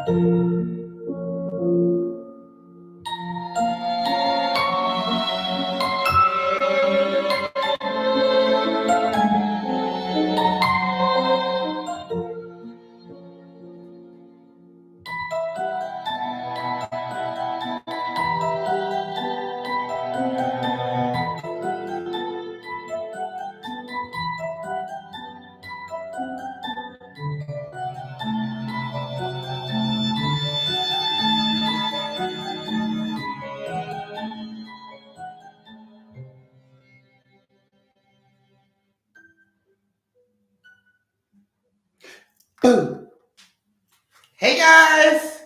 Boom. Hey guys.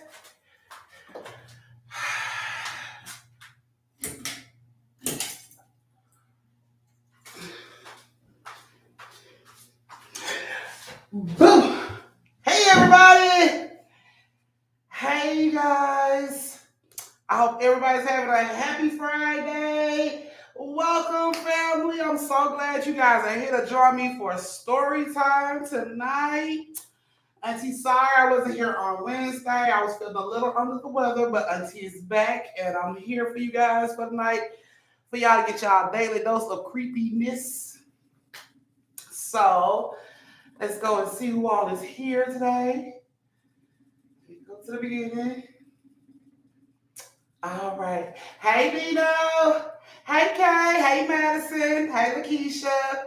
Boom. Hey everybody. Hey guys. I hope everybody's having a happy Friday. Welcome, family. I'm so glad you guys are here to join me for story time tonight. Auntie, sorry I wasn't here on Wednesday. I was feeling a little under the weather, but Auntie is back, and I'm here for you guys for tonight, for y'all to get y'all daily dose of creepiness. So, let's go and see who all is here today. Go to the beginning. All right. Hey, Dino. Hey, Kay. Hey, Madison. Hey, Lakeisha.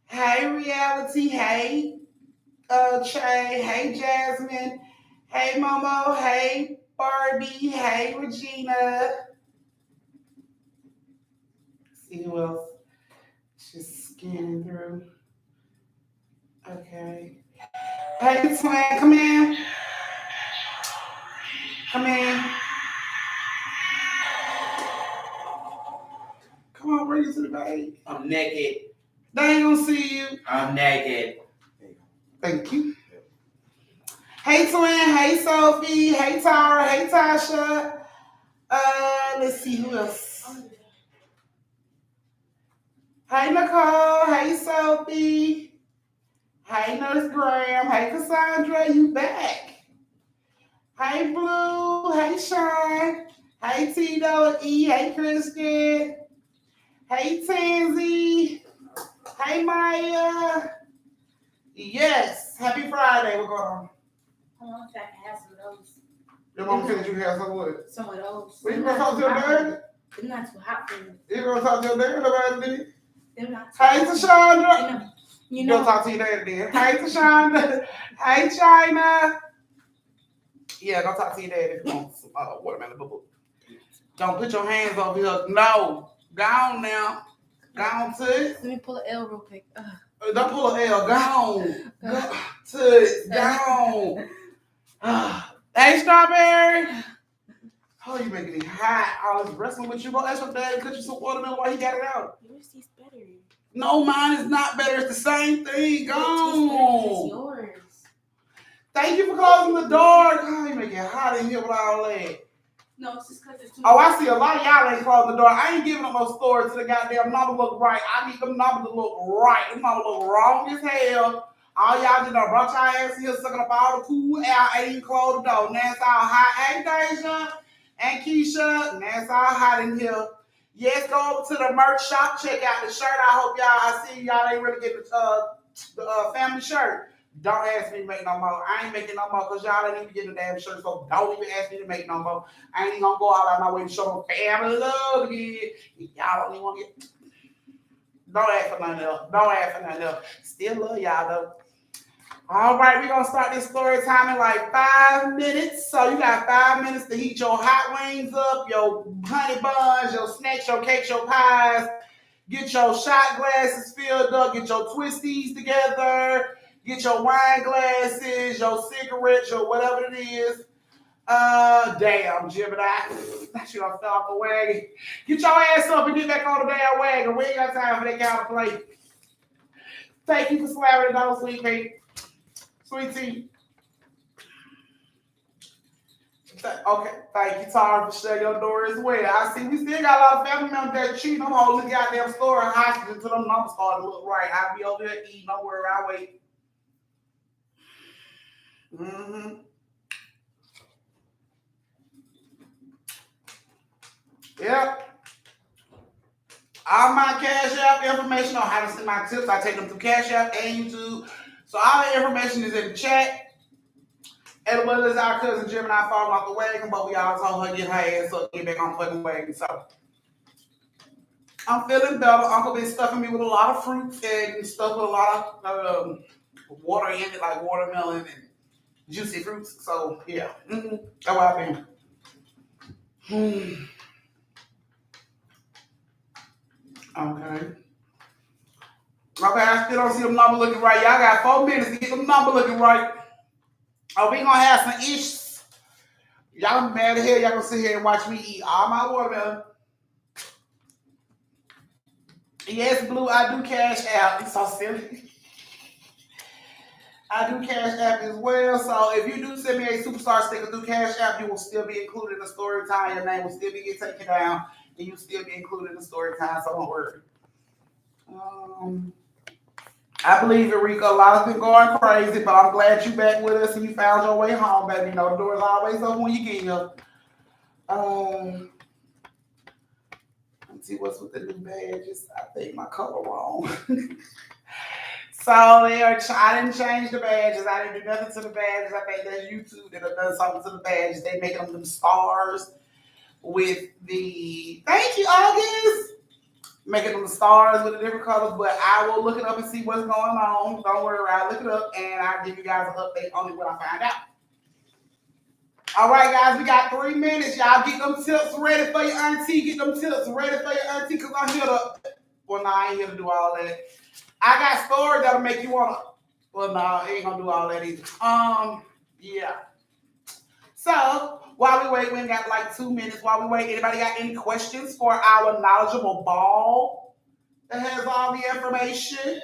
Hey, Reality. Hey, Che. Hey, Jasmine. Hey, Momo. Hey, Barbie. Hey, Regina. See who else? Just scanning through. Okay. Hey, Twin, come in. Come in. Come on, bring it to the bag. I'm naked. They ain't gonna see you. I'm naked. Thank you. Hey, Twin. Hey, Sophie. Hey, Tara. Hey, Tasha. Let's see who else. Hey, Nicole. Hey, Sophie. Hey, Nurse Graham. Hey, Cassandra. You back. Hey, Blue. Hey, Sean. Hey, Tito E. Hey, Kristen. Hey, Tansy. Hey, Maya. Yes. Happy Friday. What's going on? I want to have some of those. Your mom said you have some of what? Some of those. Well, you gonna talk to your dad? It's not too hot for me. You gonna talk to your dad about it? They're not too Hey, hot. Tashandra. You know. Go talk to your dad then. Hey, Tashandra. Hey, China. Yeah, go talk to your dad if you want some watermelon boo-boo. Don't put your hands over here. No. Gone now. Gone to it. Let me pull an L real quick. Don't pull an L. Gone. Go to it. Gone. Hey, Strawberry. Oh, you making me hot. I was wrestling with you. Go ask your dad to cut you some watermelon while he got it out. Yours tastes better. No, mine is not better. It's the same thing. Gone. Yours. Thank you for closing the door. God, you make it hot in here with all that. No, it's just because it's too Oh, I see a lot of y'all ain't closing the door. I ain't giving up no story to the goddamn number look right. I need them numbers to look right. Them numbers look wrong as hell. All y'all just done brought y'all ass here, sucking up all the cool air, ain't even closed the door. Now it's all hot. Hey, Deja and Keisha. Now it's all hot in here. Yes, go over to the merch shop. Check out the shirt. I hope I see y'all ain't really getting the family shirt. Don't ask me to make no more. I ain't making no more because y'all ain't even getting the damn shirt. So don't even ask me to make no more. I ain't even gonna go all out my way to show them family love again. Y'all don't even want to get. Don't ask for nothing else. Don't ask for nothing else. Still love y'all though. All right, we're gonna start this story time in like 5 minutes. So you got 5 minutes to heat your hot wings up, your honey buns, your snacks, your cakes, your pies. Get your shot glasses filled up. Get your twisties together. Get your wine glasses, your cigarettes, your whatever it is. Damn, Gemini. That shit done fell off the wagon. Get your ass up and get back on the damn wagon. We ain't got time for that kind of play. Thank you for slamming it on, sweet pea. Sweet tea. Okay, thank you, Tara, for shutting your door as well. I see we still got a lot of family members that cheating. I'm holding the goddamn store hostage until them numbers start to look right. I'll be over there eating. Don't worry, I'll wait. information on how to send my tips. I take them through Cash App and YouTube. So all the information is in the chat. And well as our cousin Jim and I falling off the wagon, but we all told her get her ass up, get back on fucking wagon. So I'm feeling better. Uncle been stuffing me with a lot of fruits and stuff with a lot of water in it, like watermelon and juicy fruits. So yeah, that's what I've been. Okay. Okay, I still don't see them numbers looking right. Y'all got 4 minutes to get them numbers looking right. Oh, we gonna have some issues. Y'all mad as hell. Y'all gonna sit here and watch me eat all my watermelon. Yes, Blue, I do Cash App. It's so silly. I do Cash App as well. So if you do send me a superstar sticker through Cash App, you will still be included in the story time. Your name will still be taken down, and you still be included in the story time. So don't worry. I believe, Eureka, a lot has been going crazy, but I'm glad you back with us and you found your way home, baby. You know, the door's always open when you get here. Let's see what's with the new badges. I think my color wrong. So I didn't change the badges. I didn't do nothing to the badges. I think that's YouTube that have done something to the badges. They making them stars with the, thank you, August. Making them stars with the different colors, but I will look it up and see what's going on. Don't worry, I'll look it up and I'll give you guys an update on it when I find out. All right, guys, we got 3 minutes. Y'all get them tips ready for your auntie. Get them tips ready for your auntie because I'm here to, well, no, I ain't here to do all that. I got stories that'll make you want to, well, no, I ain't going to do all that either. Yeah. So, while we wait, we ain't got like 2 minutes. While we wait, anybody got any questions for our knowledgeable ball that has all the information?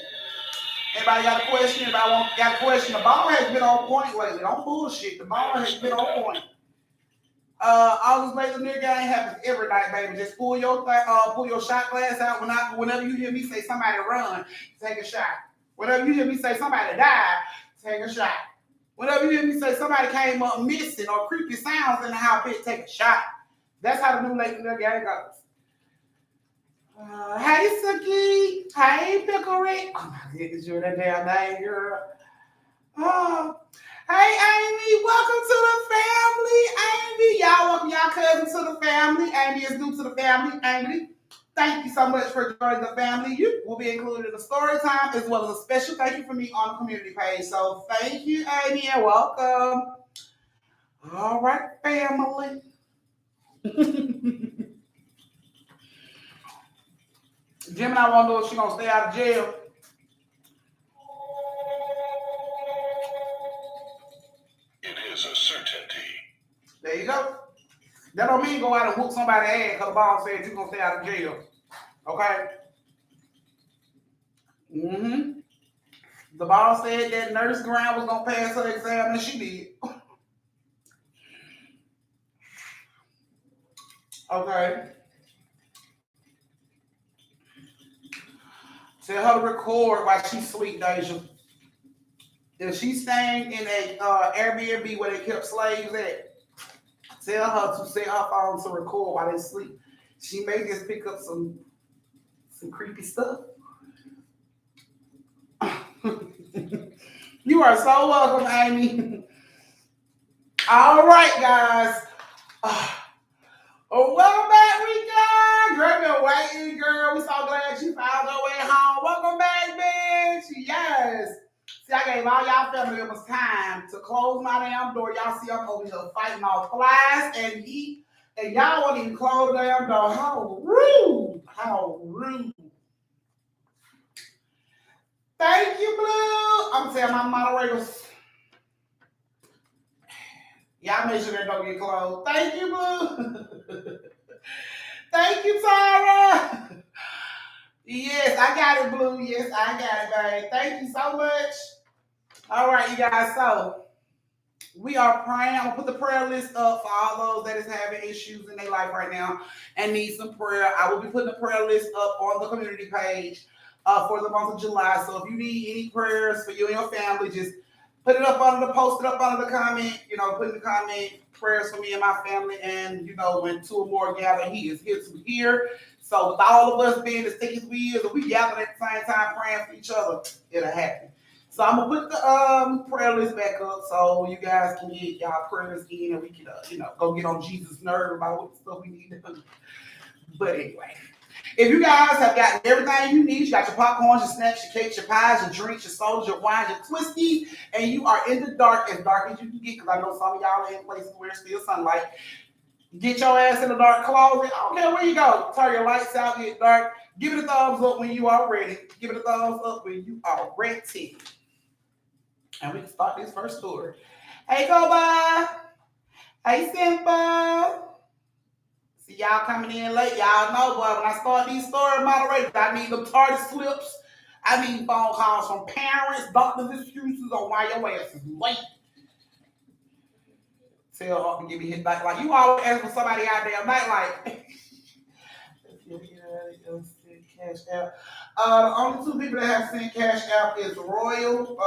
Anybody got a question? Anybody got a question? The ball has been on point lately. Don't bullshit. The ball has been on point. All this laser near game happens every night, baby. Just pull your shot glass out. Whenever you hear me say somebody run, take a shot. Whenever you hear me say somebody die, take a shot. Whenever you hear me say somebody came up missing or creepy sounds in the house, bitch, take a shot. That's how the new late game goes. Hey, Suki. Hey, Pickle-Rick. Oh, my goodness, you're that damn name, girl. Oh. Hey, Amy. Welcome to the family, Amy. Y'all welcome y'all cousin to the family. Amy is new to the family. Amy, thank you so much for joining the family. You will be included in the story time as well as a special thank you from me on the community page. So thank you, Amy, and welcome. All right, family. Jim and I want to know if she's going to stay out of jail. It is a certainty. There you go. That don't mean go out and whoop somebody's ass because the boss said you're going to stay out of jail. Okay? Mm-hmm. The boss said that Nurse Graham was going to pass her exam and she did. Okay. Tell her to record while she sleep, Deja. If she's staying in a Airbnb where they kept slaves at, tell her to set her phone to record while they sleep. She may just pick up some creepy stuff. You are so welcome, Amy. All right, guys. Welcome back, Rika. Girl, been waiting, girl. We so glad you found your way home. Welcome back, bitch. Yes. See, I gave all y'all family members time to close my damn door. Y'all see I'm over here fighting off flies and heat. And y'all won't even close the damn door. How rude. How rude. Thank you, Blue. I'm telling my moderators. Y'all make sure that don't get closed. Thank you, Blue. Thank you, Tara. Yes, I got it, Blue. Yes, I got it, babe. Thank you so much. All right, you guys. So we are praying. I'm gonna put the prayer list up for all those that is having issues in their life right now and need some prayer. I will be putting the prayer list up on the community page for the month of July. So if you need any prayers for you and your family, just Put it up under the post it up under the comment, put in the comment prayers for me and my family. And when two or more gather, he is here to hear. So with all of us being as thick as we is, if we gather at the same time praying for each other, it'll happen. So I'm gonna put the prayer list back up so you guys can get y'all prayers in and we can go get on Jesus' nerve about what stuff we need to do. But anyway. If you guys have gotten everything you need, you got your popcorns, your snacks, your cakes, your pies, your drinks, your sodas, your wines, your twisties, and you are in the dark as you can get, because I know some of y'all are in places where it's still sunlight. Get your ass in the dark closet. I don't care where you go. Turn your lights out, get dark. Give it a thumbs up when you are ready. Give it a thumbs up when you are ready. And we can start this first story. Hey, Koba. Hey, Simple. See y'all coming in late. Y'all know, boy, when I start these story moderators, I need them tardy slips. I need phone calls from parents, doctors' excuses on why your ass is late. Tell her to give me his back. Like, you always ask for somebody out there night, like. Cash App. The only two people that have sent Cash App is Royal,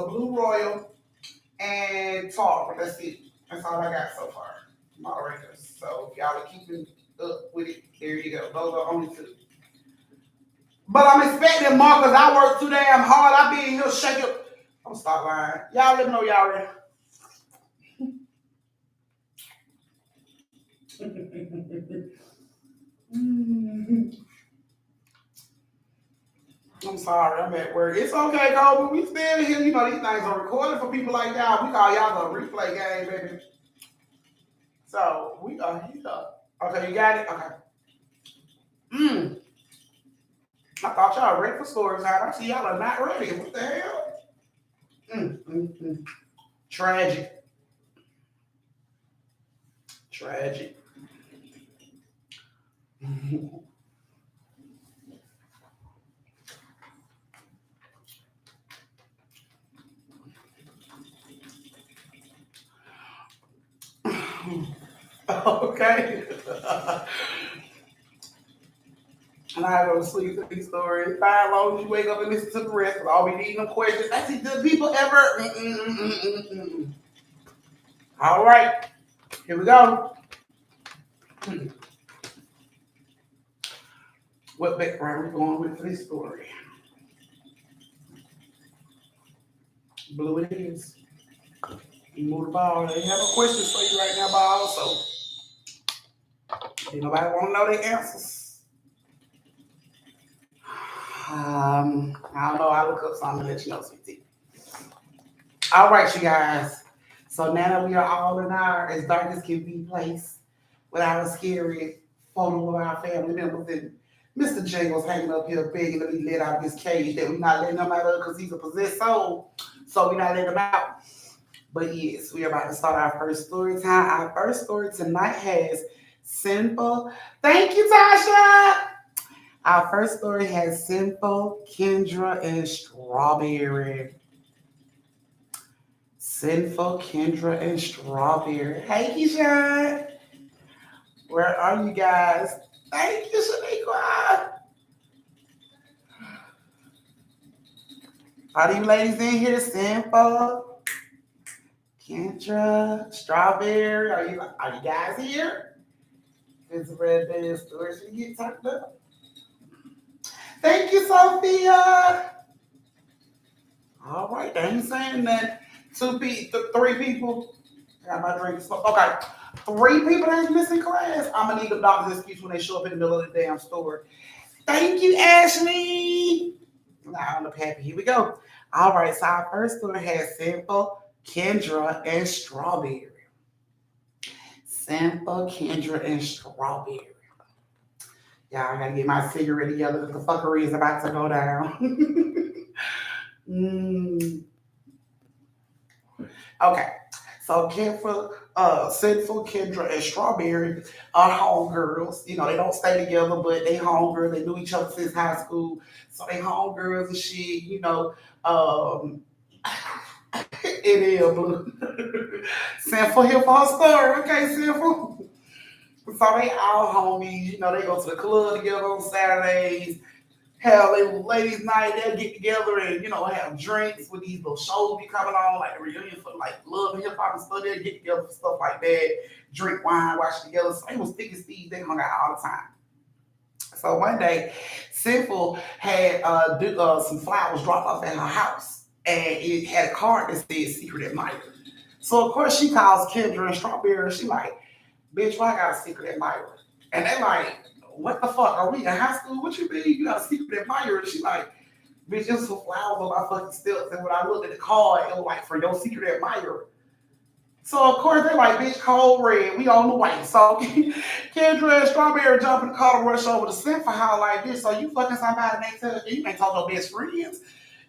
Blue Royal, and Tar. That's it. That's all I got so far. Moderators. So if y'all are keeping up with it, there you go. Those are only two. But I'm expecting more because I work too damn hard. I be in here shaking. I'm gonna stop lying. Y'all let me know y'all ready. I'm sorry, I'm at work. It's okay, Kobe. We still here. These things are recorded for people like y'all. We call y'all the replay game, baby. So we are here. Okay, you got it? Okay. I thought y'all ready for stories. I see y'all are not ready. What the hell? Tragic. Okay. And I go to sleep to these stories. Fine, as long as you wake up and listen to the rest, I'll be needing them questions. I see good people ever. All right. Here we go. What background we going with for this story? Blue it is. You move the ball. They have a question for you right now, ball. So, if nobody want to know the answers. I don't know. I'll look up something and let you know, sweetie. All right, you guys. So now that we are all in our as dark as can be place with our scary photo of our family members, and Mr. Jingles hanging up here begging to be let out of his cage that we're not letting him out of because he's a possessed soul. So we're not letting him out. But yes, we're about to start our first story time. Our first story tonight has Sinful. Thank you, Tasha. Our first story has Sinful, Kendra, and Strawberry. Sinful, Kendra, and Strawberry. Hey, Keisha. Where are you guys? Thank you, Shaniqua. Are you ladies in here? Sinful, Kendra, Strawberry. Are you guys here? It's a red band story. Should you get tucked up? Thank you, Sophia. All right, I ain't saying that. 3 people. I got my drink. Okay, 3 people that's missing class. I'm gonna need the doctor's excuse when they show up in the middle of the damn store. Thank you, Ashley. Now I'm happy. Here we go. All right, so our first story has Simple, Kendra, and Strawberry. Simple, Kendra, and Strawberry. Y'all, I gotta get my cigarette together because the fuckery is about to go down. Okay, so Sinful, Kendra, and Strawberry are homegirls. They don't stay together, but they homegirls. They knew each other since high school, so they homegirls and shit. It is Blue. Sinful here for her story. Okay, Sinful. So they all homies. They go to the club together on Saturdays, Hell, they ladies' night, they'll get together and, have drinks with these little shows be coming on, like the reunion for like love and hip hop and stuff. They'll get together for stuff like that, drink wine, watch together. So it was thick as thieves. They hung out all the time. So one day, Sinful had some flowers dropped off at her house, and it had a card that said "Secret Admirer." So of course she calls Kendra and Strawberry. And she like, "Bitch, why I got a secret admirer?" And they like, "What the fuck? Are we in high school? What you mean you got a secret admirer?" And she like, "Bitch, there's some flowers on my fucking stilts." And when I looked at the card, it was like, "For your secret admirer." So of course they like, "Bitch, cold red, we on the way." So Kendra and Strawberry jump in the car to rush over to Sin for how like this. So you fucking somebody next to you ain't talk to your best friends.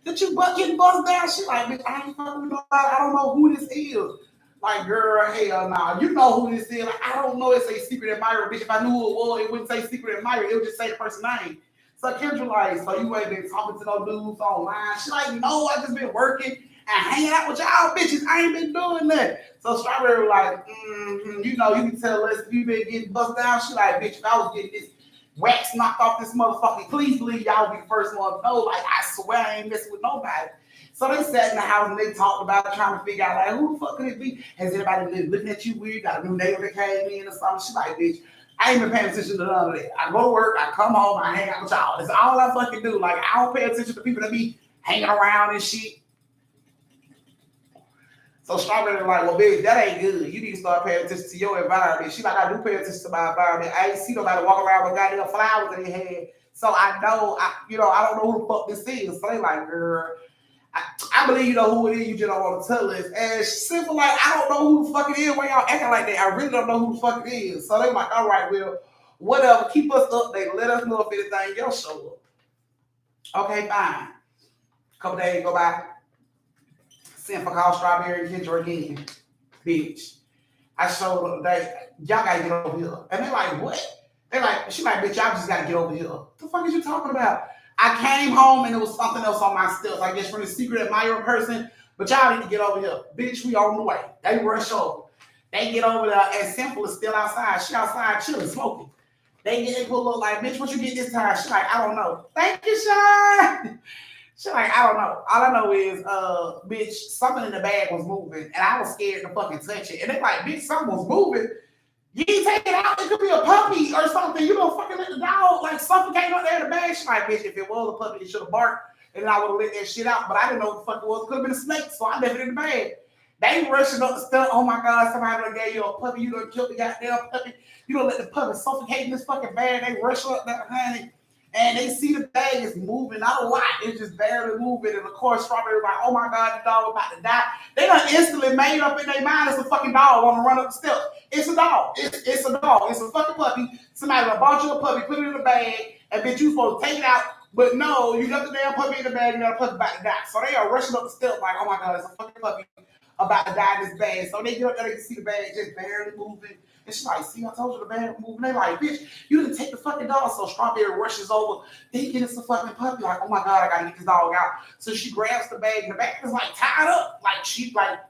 Did you getting buzzed down? She like, "Bitch, I ain't fucking with nobody. I don't know who this is." Like, girl, hell nah. You know who this is. Like, I don't know it's a secret admirer, bitch. If I knew who it was, it wouldn't say secret admirer. It would just say the person's name. So Kendra like, "So you ain't been talking to no dudes online?" She like, "No, I just been working and hanging out with y'all bitches. I ain't been doing that." So Strawberry like, you can tell us if you been getting bust down. She like, "Bitch, if I was getting this wax knocked off this motherfucker, please believe y'all be the first one to know. Like, I swear I ain't messing with nobody." So they sat in the house and they talked about it, trying to figure out, like, who the fuck could it be? Has anybody been looking at you weird? Got a new neighbor that came in or something? She like, "Bitch, I ain't been paying attention to none of that. I go to work, I come home, I hang out with y'all. That's all I fucking do. Like, I don't pay attention to people that be hanging around and shit." So Strawberry like, "Well, bitch, that ain't good. You need to start paying attention to your environment." She like, "I do pay attention to my environment. I ain't see nobody walk around with goddamn flowers in their head. So I know, I don't know who the fuck this is." So they like, "Girl, I believe you know who it is. You just don't want to tell us." And Simple like, "I don't know who the fuck it is. Why y'all acting like that? I really don't know who the fuck it is." So they like, "All right, well, whatever. Keep us updated. Let us know if anything else show up." Okay, fine. A couple days go by. Simple call Strawberry and Kendra again. "Bitch, I showed up today. Y'all gotta get over here." And they like, "What?" They like, she like, "Bitch, y'all just gotta get over here." "What the fuck is you talking about?" "I came home and there was something else on my stilts, I guess from the secret admirer person, but y'all need to get over here." "Bitch, we on the way." They rush over. They get over there and Simple is still outside. She outside chilling, smoking. They pull up like, "Bitch, what you get this time?" She like, "I don't know." "Thank you, Sean." She like, "I don't know. All I know is, bitch, something in the bag was moving and I was scared to fucking touch it." And they like, "Bitch, something was moving. You ain't take it out. It could be a puppy or something. You don't fucking let the dog like suffocate up there in the bag." She like, "Bitch, if it was a puppy, it should have barked and I would have let that shit out. But I didn't know what the fuck it was. It could have been a snake, so I left it in the bag." They rushing up the stuff. "Oh my God, somebody done gave you a puppy. You done killed the goddamn puppy. You don't let the puppy suffocate in this fucking bag." They rush up there, honey. And they see the bag is moving, not a lot. It's just barely moving. And of course, Strawberry like, "Oh my God, the dog about to die." They done instantly made up in their mind it's a fucking dog want to run up the steps. It's a dog. It's a dog. It's a fucking puppy. Somebody done bought you a puppy, put it in a bag, and bitch, you supposed to take it out. But no, you left the damn puppy in the bag and the puppy about to die. So they are rushing up the steps like, "Oh my God, it's a fucking puppy about to die in this bag." So they get up there, they can see the bag just barely moving. And she's like, "See, I told you the bag was moving." They like, "Bitch, you didn't take the fucking dog." So Strawberry rushes over, thinking it's a fucking puppy. Like, "Oh my God, I gotta get this dog out." So she grabs the bag, and the bag is like tied up. Like she like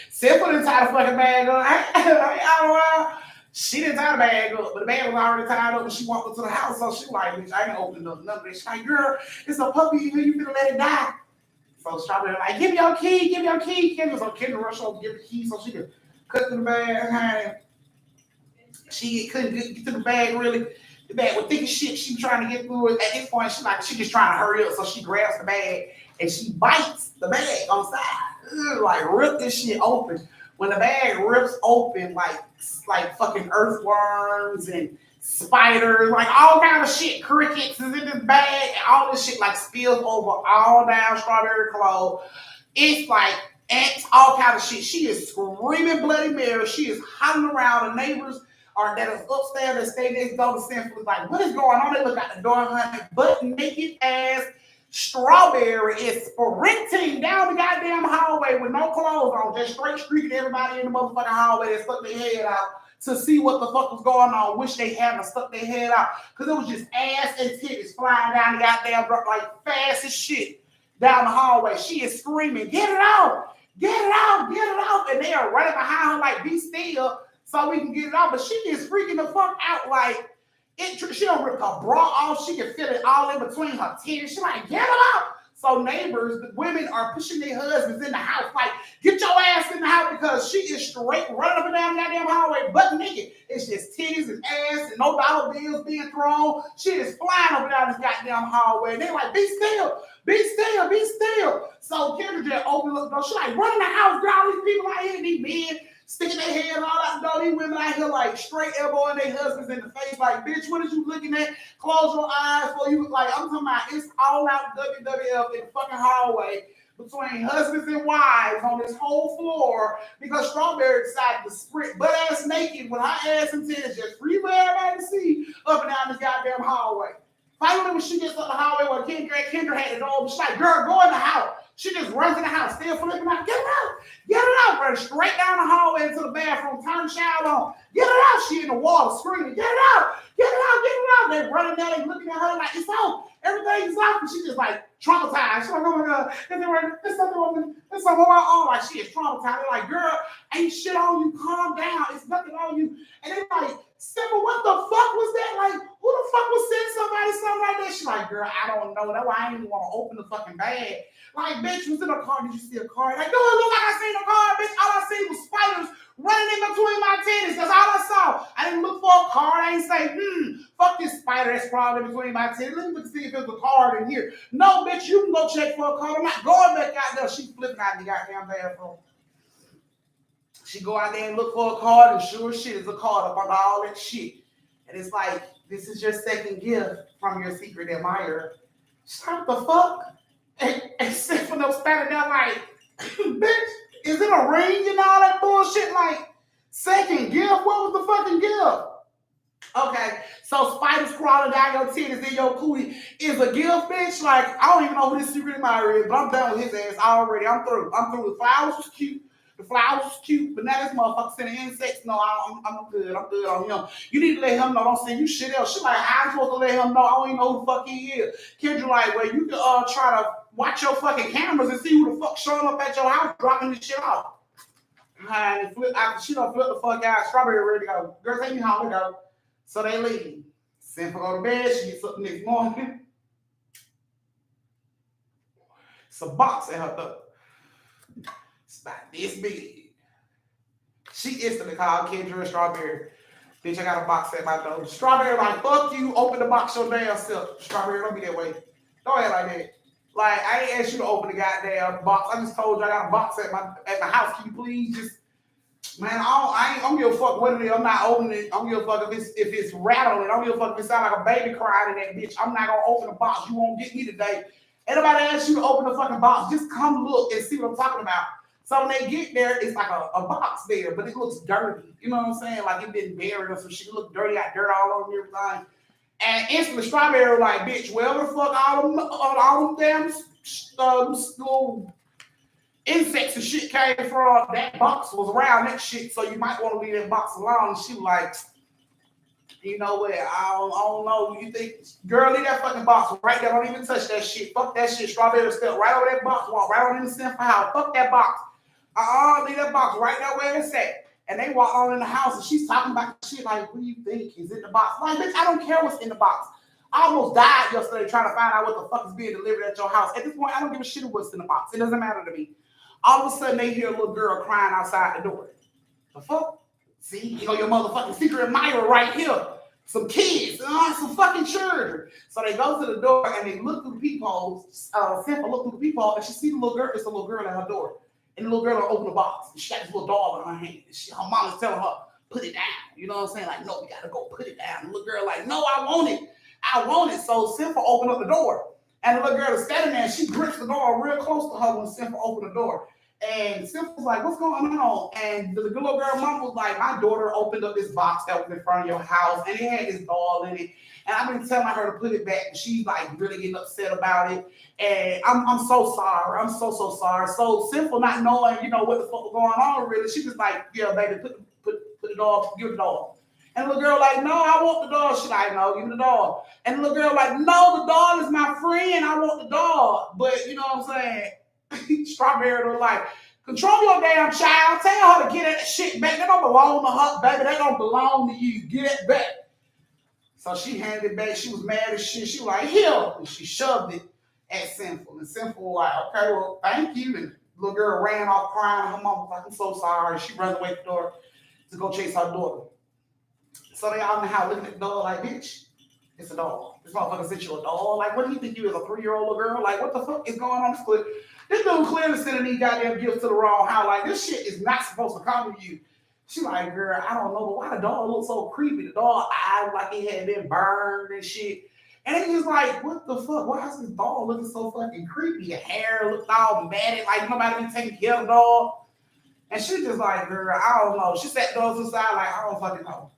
Simple didn't tie the fucking bag up. She didn't tie the bag up, but the bag was already tied up when she walked into the house. So she like, "Bitch, I ain't opening up none of this." She's like, "Girl, it's a puppy in here. You finna let it die." So Strawberry like, "Give me your key, give me your key." Kendra rush over, give the key so she could cut through the bag. Honey. She couldn't get to the bag really. The bag was thick as shit. She was trying to get through it. At this point, she just trying to hurry up. So she grabs the bag and she bites the bag on the side. Like rip this shit open. When the bag rips open, like fucking earthworms and spiders, like all kind of shit, crickets is in this bag, and all this shit like spills over all down Strawberry clothes. It's like ants, all kind of shit. She is screaming bloody Mary. She is hollering around. The neighbors that is upstairs that stay next door to Sinful is like, "What is going on?" They look out the door, honey. Butt naked ass Strawberry is sprinting down the goddamn hallway with no clothes on, just straight streaking everybody in the motherfucking hallway that stuck their head out to see what the fuck was going on. Wish they hadn't stuck their head out, because it was just ass and titties flying down the goddamn block like fast as shit down the hallway. She is screaming, "Get it out! Get it out! Get it out!" And they are running behind her like, "Be still so we can get it out." But she is freaking the fuck out like, She don't rip her bra off. She can feel it all in between her titties. She like, get it out. So neighbors, the women are pushing their husbands in the house, like, get your ass in the house because she is straight running up and down the goddamn hallway, butt naked. It's just titties and ass and no dollar bills being thrown. She is flying up and down this goddamn hallway. And they're like, be still, be still, be still. So Kendra just opened up the door. She like, run in the house, girl. All these people out here, these men sticking their head all out the door. These women out here like straight elbowing their husbands in the face. Like, bitch, what is you looking at? Close your eyes for you. Like, I'm talking about it's all out WWF in the fucking hallway between husbands and wives on this whole floor because Strawberry decided to sprint butt ass naked with her ass and titties just free for everybody to see up and down this goddamn hallway. Finally, when she gets up the hallway where Kendra had the door, she's like, girl, go in the house. She just runs in the house, still flipping out. Get it out. Get it out. Running straight down the hallway into the bathroom, turn the shower on. Get it out. She in the water screaming, get it out. Get it out. Get it out. They're running down and looking at her like, it's off. Everything's off. And she just like traumatized. She's like, oh my God. There's something on my arm. Like, she is traumatized. They're like, girl, ain't shit on you. Calm down. It's nothing on you. And they're like, Simba, what the fuck was that? Like, who the fuck was sending somebody something like that? She's like, girl, I don't know. That's why I didn't even want to open the fucking bag. Like, bitch, was in a car. Did you see a car? Like, no, it looked like I seen a car, bitch. All I seen was spiders running in between my titties. That's all I saw. I didn't look for a card. I ain't say, fuck this spider that's crawling in between my titties. Let me look see if there's a card in here. No, bitch, you can go check for a card. I'm not going back out there. She flipping out the goddamn bathroom. She go out there and look for a card, and sure shit is a card up under all that shit. And it's like, this is your second gift from your secret admirer. Shut the fuck? And Stephen up standing there like, bitch, is it a ring and all that bullshit? Like, second gift? What was the fucking gift? Okay, so spiders crawling down your titties in your cootie is a gift, bitch? Like, I don't even know who this secret admirer is, but I'm done with his ass already. I'm through. The flowers was cute. The flowers was cute, but now this motherfucker sending insects. No, I'm good. I'm good on him. You need to let him know. Don't send you shit else. She like, how am supposed to let him know? I don't even know who the fuck he is. Kendra like, well, you can try to watch your fucking cameras and see who the fuck showing up at your house dropping this shit off. And she done flip the fuck out. Strawberry ready to go. Girl, take me home. We go. So they leave. Simple go to bed. She gets up the next morning. It's a box at her door. It's about this big. She instantly called Kendra and Strawberry. Bitch, I got a box at my door. Strawberry like, fuck you. Open the box your damn self. Strawberry, don't be that way. Don't act like that. Like, I ain't asked you to open the goddamn box. I just told you I got a box at my house. Can you please just, man, I don't give a fuck what it is. I'm not opening it. I don't give a fuck if it's rattling. I don't give a fuck if it sounds like a baby crying in that bitch. I'm not gonna open the box. You won't get me today. Ain't nobody asked you to open the fucking box. Just come look and see what I'm talking about. So when they get there, it's like a box there, but it looks dirty. You know what I'm saying? Like it been buried or some shit. It look dirty, got dirt all over everything. And instantly Strawberry like, bitch, wherever the fuck all them damn little insects and shit came from, that box was around that shit, so you might want to leave that box alone. And she was like, you know what, I don't know. You think, girl, leave that fucking box right there. Don't even touch that shit. Fuck that shit. Strawberry stepped right over that box, walk right on in the center house. Fuck that box. Leave that box right there where it's at. And they walk on in the house and she's talking about shit like, what do you think is in the box? Like, bitch, I don't care what's in the box. I almost died yesterday trying to find out what the fuck is being delivered at your house. At this point, I don't give a shit what's in the box. It doesn't matter to me. All of a sudden, they hear a little girl crying outside the door. The fuck? See, you know your motherfucking secret admirer right here. Some kids, some fucking children. So they go to the door and they look through the peepholes. Simple look through the peephole and she sees the little girl. It's a little girl at her door. And the little girl will open the box. And she got this little doll in her hand. Her mom is telling her, put it down. You know what I'm saying? Like, no, we gotta go put it down. And the little girl like, no, I want it. I want it. So Simple opened up the door. And the little girl is standing there and she grips the door real close to her when Simple opened the door. And Simple's like, what's going on? And the little girl mom was like, my daughter opened up this box that was in front of your house and it had this doll in it. And I've been telling her to put it back. And she's like really getting upset about it. And I'm so sorry. I'm so sorry. So Simple not knowing, you know, what the fuck was going on really. She was like, yeah, baby, put the doll, give the doll. And the little girl like, no, I want the doll. She like, no, give me the doll. And the little girl like, no, the doll is my friend. I want the doll. But you know what I'm saying? Strawberry was like, control your damn child. Tell her to get that shit back. That don't belong to her, baby. That don't belong to you. Get it back. So she handed it back. She was mad as shit. She was like, here. And she shoved it at Sinful. And Sinful was like, okay, well, thank you. And the little girl ran off crying. Her mom was like, I'm so sorry. She runs away from the door to go chase her daughter. So they all in the house looking at the dog like, bitch, it's a dog. This motherfucker sent you a dog. Like, what do you think you is, a 3-year-old little girl? Like, what the fuck is going on this clip? This dude clearly sending these goddamn gifts to the wrong house. Like, this shit is not supposed to come to you. She like, girl, I don't know, but why the dog look so creepy? The dog eyes like it had been burned and shit. And it's just like, what the fuck? Why is this dog looking so fucking creepy? Your hair looked all matted, like nobody be taking care of the dog. And she just like, girl, I don't know. She sat the dog to the side like, I don't fucking know.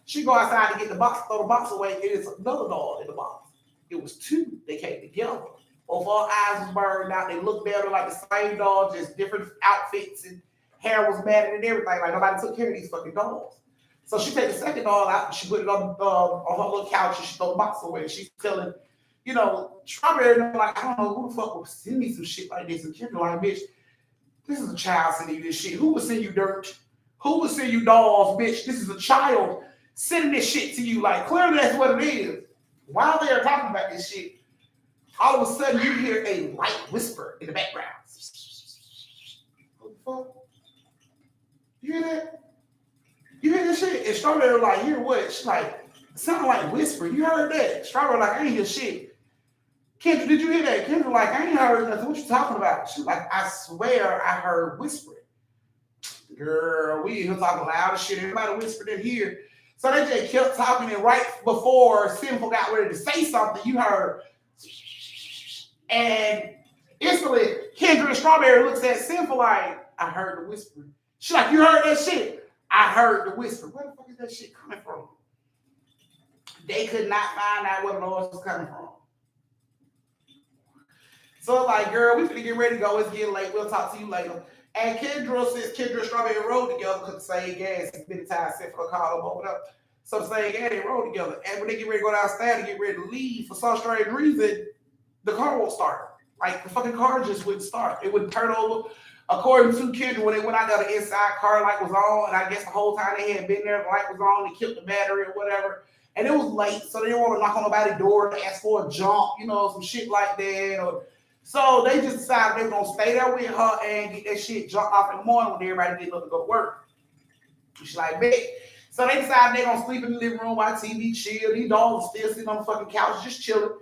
She go outside to get the box, throw the box away, and it's another dog in the box. It was 2. They came together. Both our eyes was burned out. They looked better like the same dog, just different outfits and hair was matted and everything. Like nobody took care of these fucking dogs. So she take the second dog out and she put it on her little couch and she throw the box away. She's telling, Strawberry, like, I don't know who the fuck would send me some shit like this. And Kendra like, bitch, this is a child sending you this shit. Who would send you dirt? Who would send you dolls, bitch? This is a child sending this shit to you. Like, clearly that's what it is. While they are talking about this shit, all of a sudden you hear a light whisper in the background. What the fuck? You hear that? You hear this shit? And Strawberry like, hear what? She like, it sounded like whisper. You heard that? Strawberry like, I ain't hear shit. Kendra, did you hear that? Kendra like, I ain't heard nothing. What you talking about? She like, I swear I heard whispering. Girl, we in here talking loud as shit. Everybody whispered in here. So they just kept talking, and right before Sinful got ready to say something, you heard, and instantly Kendra and Strawberry looks at Sinful like, I heard the whisper. She's like, you heard that shit? I heard the whisper. Where the fuck is that shit coming from? They could not find out where the noise was coming from. So like, girl, we finna get ready to go. It's getting late. We'll talk to you later. And Kendra, since Kendra and Strawberry rode together, could say gas. It's been a time set for the call them over there. So the same gas, they rode together. And when they get ready to go downstairs and get ready to leave, for some strange reason, the car won't start. Like, the fucking car just wouldn't start. It wouldn't turn over. According to Kendra, when they went out there, the inside car light was on. And I guess the whole time they had been there, the light was on. They killed the battery or whatever. And it was late, so they didn't want to knock on nobody's door and ask for a jump, some shit like that. So they just decided they were going to stay there with her and get that shit jumped off in the morning when everybody get up to go to work. She's like, bet. So they decided they're going to sleep in the living room, watch TV, chill. These dogs are still sitting on the fucking couch just chilling.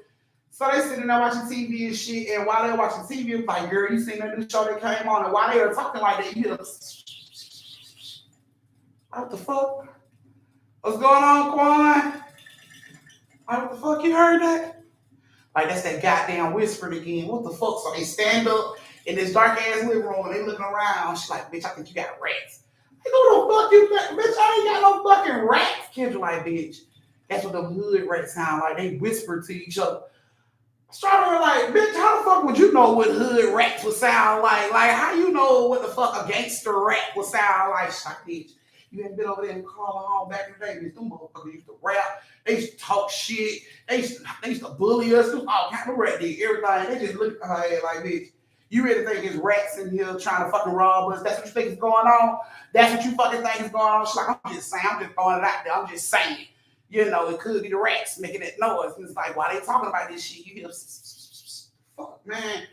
So they sitting there watching TV and shit. And while they were watching TV, it was like, girl, you seen that new show that came on? And while they were talking like that, you hear what the fuck? What's going on, Quan? What the fuck, you heard that? Like, that's that goddamn whispering again. What the fuck? So they stand up in this dark ass living room and they looking around. She's like, bitch, I think you got rats. Like, who the fuck you got? Bitch, I ain't got no fucking rats. Kendra like, bitch, that's what the hood rats sound like. They whisper to each other. Strawberry like, bitch, how the fuck would you know what hood rats would sound like? Like, how you know what the fuck a gangster rat would sound like? She's like, bitch, you ain't been over there in Carla Hall back in the day. Bitch, them motherfuckers used to rap. They used to talk shit. They used to bully us. All kind of rat did everything. They just looked at her head like, bitch, you really think it's rats in here trying to fucking rob us? That's what you think is going on? That's what you fucking think is going on? She's like, I'm just saying. I'm just throwing it out there. I'm just saying. It could be the rats making that noise. And it's like, why they talking about this shit? You hear, fuck, man.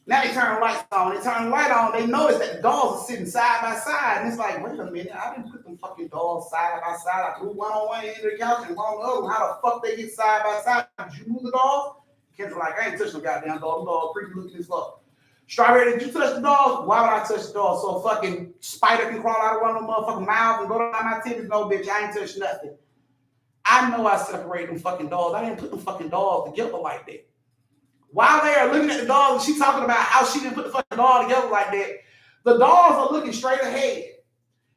Now they turn the lights on. They turn the light on. They notice that the dogs are sitting side by side. And it's like, wait a minute. I didn't put them fucking dogs side by side. I threw one on one end of the couch and one on the other. How the fuck they get side by side? Did you move the dogs? Kendra like, I ain't touching the goddamn dog. The dog creepy looking as fuck. Strawberry, did you touch the dogs? Why would I touch the dogs? So a fucking spider can crawl out of one of them motherfucking mouths and go down my titties? No, bitch, I ain't touched nothing. I know I separated them fucking dogs. I didn't put them fucking dogs together like that. While they are looking at the dogs and she's talking about how she didn't put the fucking dog together like that, the dogs are looking straight ahead.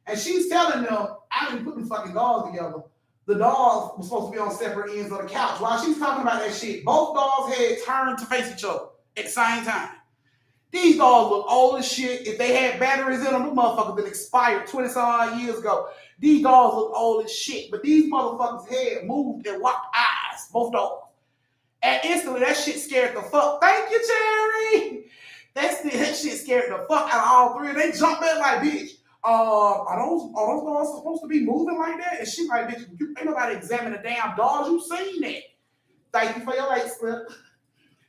And she's telling them, I didn't put them fucking dogs together. The dogs were supposed to be on separate ends of the couch. While she's talking about that shit, both dogs' heads turned to face each other at the same time. These dogs look old as shit. If they had batteries in them, the motherfuckers been expired 20-some years ago. These dogs look old as shit. But these motherfuckers' head moved and locked eyes, both dogs. And instantly, that shit scared the fuck. Thank you, Cherry. That shit scared the fuck out of all three. They jumped in like, bitch, are those dolls supposed to be moving like that? And she like, bitch, you ain't nobody examine the damn dolls. You seen that? Thank you for your late slip.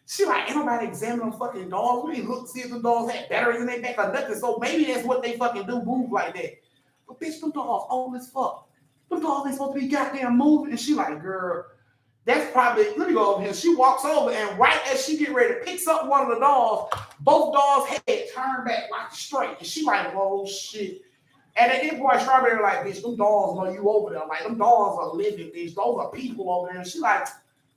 She like, ain't nobody examining them fucking dolls. We didn't look to see if the dolls had batteries in their back or nothing. So maybe that's what they fucking do, move like that. But bitch, them dolls old as fuck. Them dolls ain't supposed to be goddamn moving. And she like, girl, that's probably, let me go over here. She walks over and right as she get ready to pick up one of the dolls, both dolls' head turned back like straight. And she like, oh shit. And at this point, Strawberry like, bitch, them dolls know you over there. Like, them dolls are living, bitch. Those are people over there. And she like,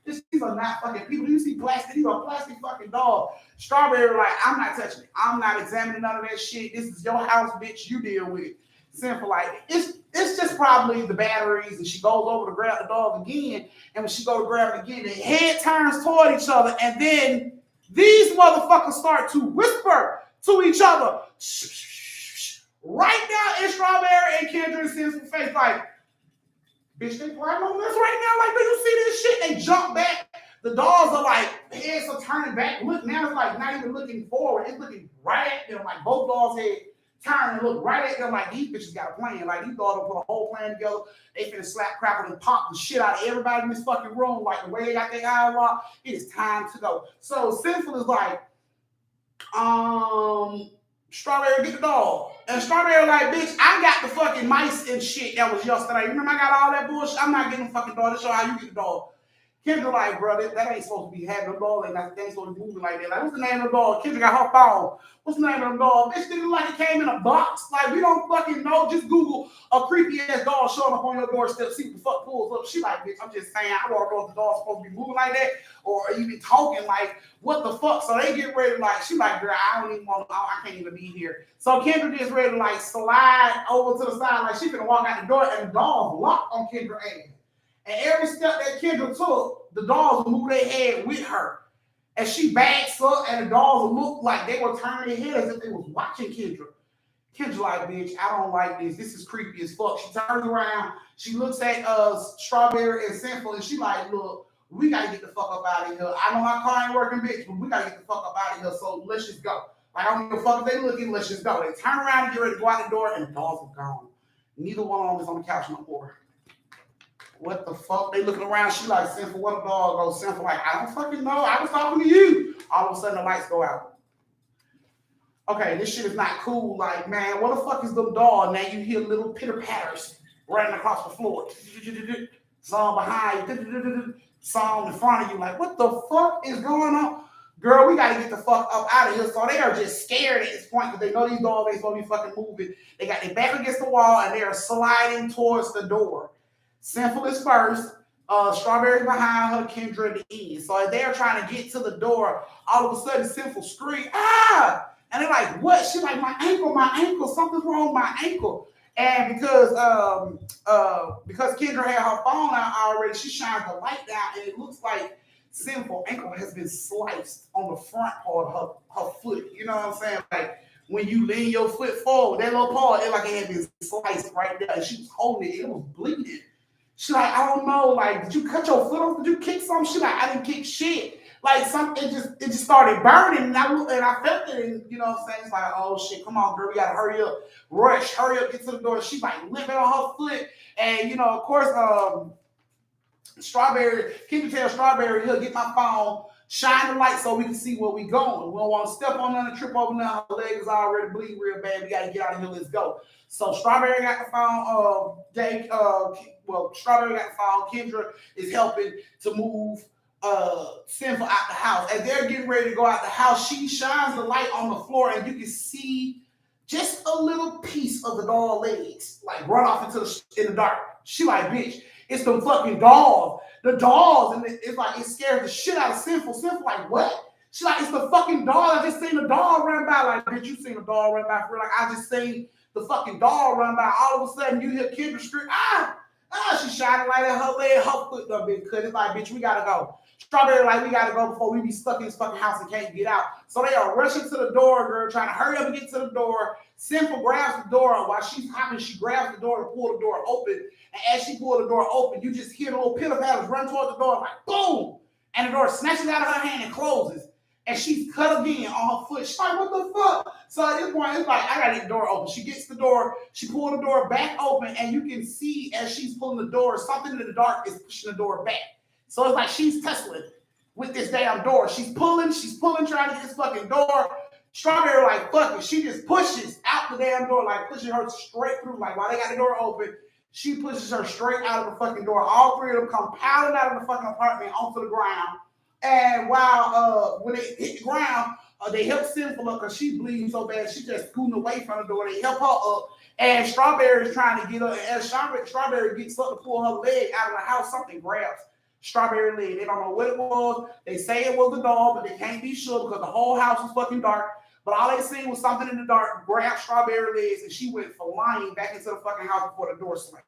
these are not fucking people. You see plastic, these are plastic fucking dolls. Strawberry like, I'm not touching it. I'm not examining none of that shit. This is your house, bitch. You deal with it. Simple like, it's just probably the batteries. And she goes over to grab the dog again. And when she goes to grab it again, the head turns toward each other. And then these motherfuckers start to whisper to each other. Shh, shh, shh, shh. Right now in Strawberry and Kendra and Sin's face, like, bitch, they plotting on this right now. Like, do you see this shit? They jump back. The dolls are like, heads are turning back. Look, now it's like not even looking forward. It's looking right at them. Like, both dolls' head turn and look right at them. Like, these bitches got a plan. Like, these dolls put a whole plan together. They finna slap, crackle, and pop the shit out of everybody in this fucking room. Like, the way they got their eyes locked, it is time to go. So, Sinful is like, Strawberry, get the dog. And Strawberry like, bitch, I got the fucking mice and shit that was yesterday. You remember I got all that bullshit? I'm not getting the fucking dog. That's how you get the dog. Kendra like, bro, that ain't supposed to be having a dog. They ain't supposed to be moving like that. Like, what's the name of the dog? Kendra got her phone. What's the name of the dog? Bitch didn't look like it came in a box. Like, we don't fucking know. Just Google a creepy ass dog showing up on your doorstep. See what the fuck pulls up. She like, bitch, I'm just saying, I want to know if the dog's supposed to be moving like that or even talking like, what the fuck? So they get ready to like, she like, girl, I don't even want to, I can't even be here. So Kendra gets ready to like slide over to the side like she finna walk out the door and the dog locked on Kendra's ass. And every step that Kendra took, the dolls would move their head with her. And she backs up, and the dolls would look like they were turning their head as if they was watching Kendra. Kendra like, bitch, I don't like this. This is creepy as fuck. She turns around. She looks at Strawberry and Simple, and she like, look, we got to get the fuck up out of here. I know my car ain't working, bitch, but we got to get the fuck up out of here, so let's just go. Like, I don't give a fuck if they looking, let's just go. They turn around and get ready to go out the door, and the dolls are gone. Neither one of them is on the couch no more. What the fuck? They looking around. She like, Simple, what a dog goes. Simple like, I don't fucking know. I was talking to you. All of a sudden, the lights go out. Okay, this shit is not cool. Like, man, what the fuck is them dog? Now you hear little pitter patters running across the floor. Some behind you. Some in front of you. Like, what the fuck is going on? Girl, we gotta get the fuck up out of here. So they are just scared at this point because they know these dogs ain't supposed to be fucking moving. They got their back against the wall and they are sliding towards the door. Simple is first, Strawberry behind her, Kendra at the end. So as they're trying to get to the door, all of a sudden Simple scream, ah! And they're like, what? She's like, my ankle, something's wrong with my ankle. And because Kendra had her phone out already, she shines the light down and it looks like Simple ankle has been sliced on the front part of her foot. You know what I'm saying? Like when you lean your foot forward, that little part, it like it had been sliced right there. And she was holding it, it was bleeding. She like, I don't know, like, did you cut your foot off? Did you kick something? She like, I didn't kick shit. Like something, it just started burning, and I felt it, and you know what I'm saying? It's like, oh shit, come on, girl, we gotta hurry up, rush, hurry up, get to the door. She's like limping on her foot, and you know, of course, Strawberry, Kendra tell Strawberry, he'll get my phone, shine the light so we can see where we going. We don't want to step on nothing, trip over nothing. Her leg is already bleeding real bad. We gotta get out of here. Let's go. So Strawberry got the phone. Strawberry got the phone. Kendra is helping to move Sinful out the house. As they're getting ready to go out the house, she shines the light on the floor, and you can see just a little piece of the doll legs, like run off in the dark. She like, bitch, it's them fucking dolls. The dolls, and it's like it scares the shit out of Sinful. Sinful like, what? She like, it's the fucking doll. I just seen the doll run by. Like, bitch, you seen the doll run by for real? Like, I just seen the fucking doll run by. All of a sudden, you hear Kendra scream, she shining light at her leg, her foot done been cut. It's like, bitch, we gotta go. Strawberry like, we gotta go before we be stuck in this fucking house and can't get out. So they are rushing to the door, girl, trying to hurry up and get to the door. Simple grabs the door. While she's hopping, she grabs the door to pull the door open. And as she pulls the door open, you just hear the little pitter patters run toward the door, like boom! And the door snatches out of her hand and closes. and she's cut again on her foot. She's like, what the fuck? So at this point, it's like, I gotta get the door open. She gets the door, she pulls the door back open, and you can see as she's pulling the door, something in the dark is pushing the door back. So it's like she's tussling with this damn door. She's pulling, trying to get this fucking door. Strawberry, like, fuck it. She just pushes out the damn door, like pushing her straight through. Like, while they got the door open, she pushes her straight out of the fucking door. All three of them come pounding out of the fucking apartment onto the ground. And while when they hit the ground, they help Sinful up because she's bleeding so bad. She just scooting away from the door. They help her up. And Strawberry is trying to get up. And as Strawberry gets up to pull her leg out of the house, something grabs Strawberry leg. They don't know what it was. They say it was the dog, but they can't be sure because the whole house was fucking dark. But all they seen was something in the dark, grabbed Strawberry legs, and she went flying back into the fucking house before the door slammed.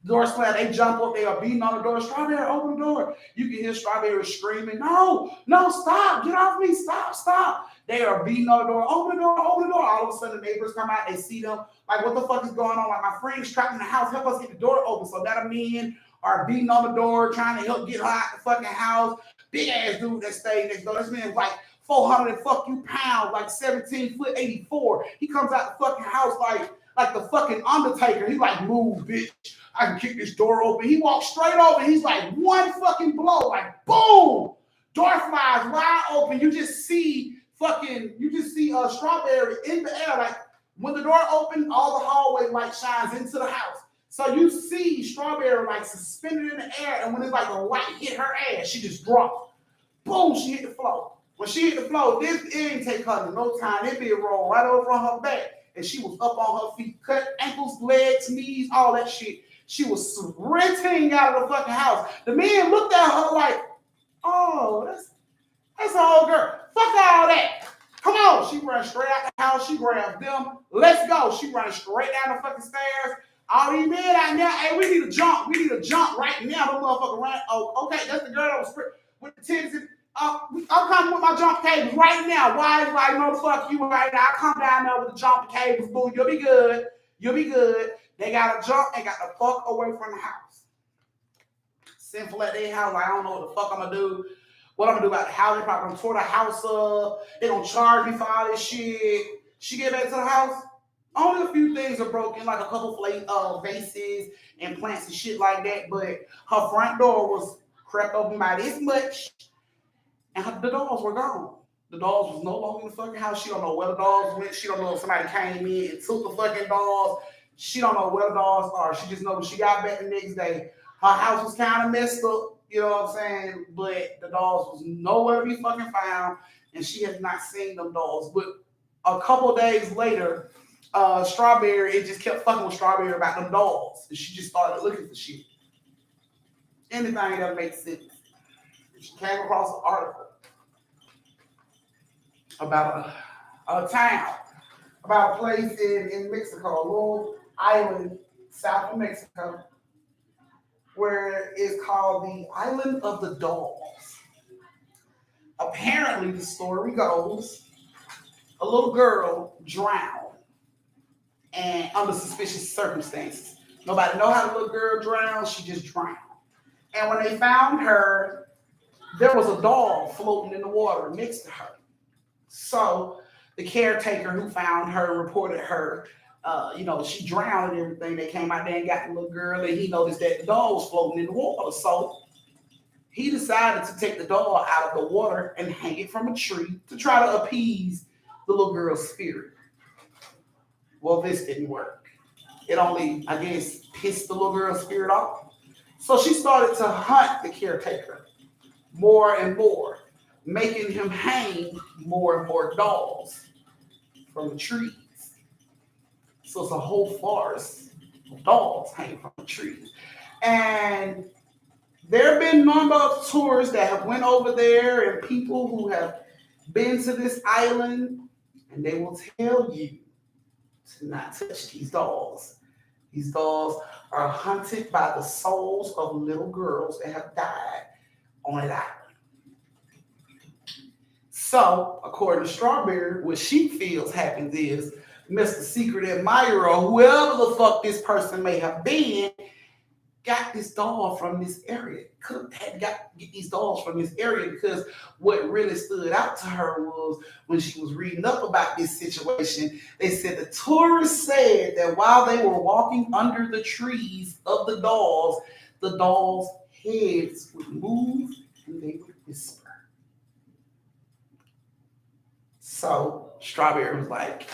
Door slam, they jump up, they are beating on the door. Strawberry, open the door. You can hear Strawberry screaming, no, stop, get off me, stop. They are beating on the door, open the door. All of a sudden, the neighbors come out, they see them, like, what the fuck is going on? Like, my friend is trapped in the house, help us get the door open. So that men are beating on the door, trying to help get her out the fucking house. Big ass dude that stayed next door. This man's like 400 and fuck you pounds, like 17 foot 84. He comes out the fucking house like the fucking Undertaker. He like, move, bitch. I can kick this door open. He walks straight over. He's like, one fucking blow, like boom. Door flies wide open. You just see Strawberry in the air. Like when the door opened, all the hallway light shines into the house. So you see Strawberry like suspended in the air, and when it's like the light hit her ass, she just dropped. Boom, she hit the floor. When she hit the floor, it didn't take her no time. It be a roll right over on her back. And she was up on her feet, cut ankles, legs, knees, all that shit. She was sprinting out of the fucking house. The man looked at her like, oh, that's an old girl. Fuck all that. Come on. She ran straight out the house. She grabbed them. Let's go. She ran straight down the fucking stairs. All these men out there, hey, we need to jump. We need to jump right now. The motherfucker ran. Oh, okay, that's the girl that was with the titties. I'm coming with my jump cables right now. Why? Like, no, fuck you right now. I come down there with the jump cables, boo. You'll be good. They got to jump and got the fuck away from the house. Sinful at their house. Like, I don't know what the fuck I'm going to do. What I'm going to do about the house. They're probably going to tore the house up. They're going to charge me for all this shit. She get back to the house. Only a few things are broken, like a couple vases and plants and shit like that. But her front door was cracked open by this much. And the dogs were gone. The dogs was no longer in the fucking house. She don't know where the dogs went. She don't know if somebody came in and took the fucking dogs. She don't know where the dogs are. She just knows when she got back the next day, her house was kind of messed up, you know what I'm saying? But the dogs was nowhere to be fucking found, and she has not seen them dogs. But a couple days later, Strawberry, it just kept fucking with Strawberry about them dogs. And she just started looking for shit. Anything that makes sense. She came across an article about a town, about a place in Mexico, a little island south of Mexico, where it's called the Island of the Dolls. Apparently, the story goes, a little girl drowned and under suspicious circumstances. Nobody know how the little girl drowned. She just drowned. And when they found her, there was a doll floating in the water next to her. So the caretaker who found her reported her, she drowned and everything. They came out there and got the little girl, and he noticed that the doll was floating in the water. So he decided to take the doll out of the water and hang it from a tree to try to appease the little girl's spirit. Well, this didn't work. It only, I guess, pissed the little girl's spirit off. So she started to hunt the caretaker more and more, making him hang more and more dolls from the trees. So it's a whole forest of dolls hanging from the trees. And there have been a number of tourists that have went over there and people who have been to this island, and they will tell you to not touch these dolls. These dolls are hunted by the souls of little girls that have died on that island. So, according to Strawberry, what she feels happens is Mr. Secret Admirer, or whoever the fuck this person may have been, got this doll from this area. Could have had get these dolls from this area because what really stood out to her was when she was reading up about this situation, they said the tourists said that while they were walking under the trees of the dolls' heads would move and they would whisper. So Strawberry was like,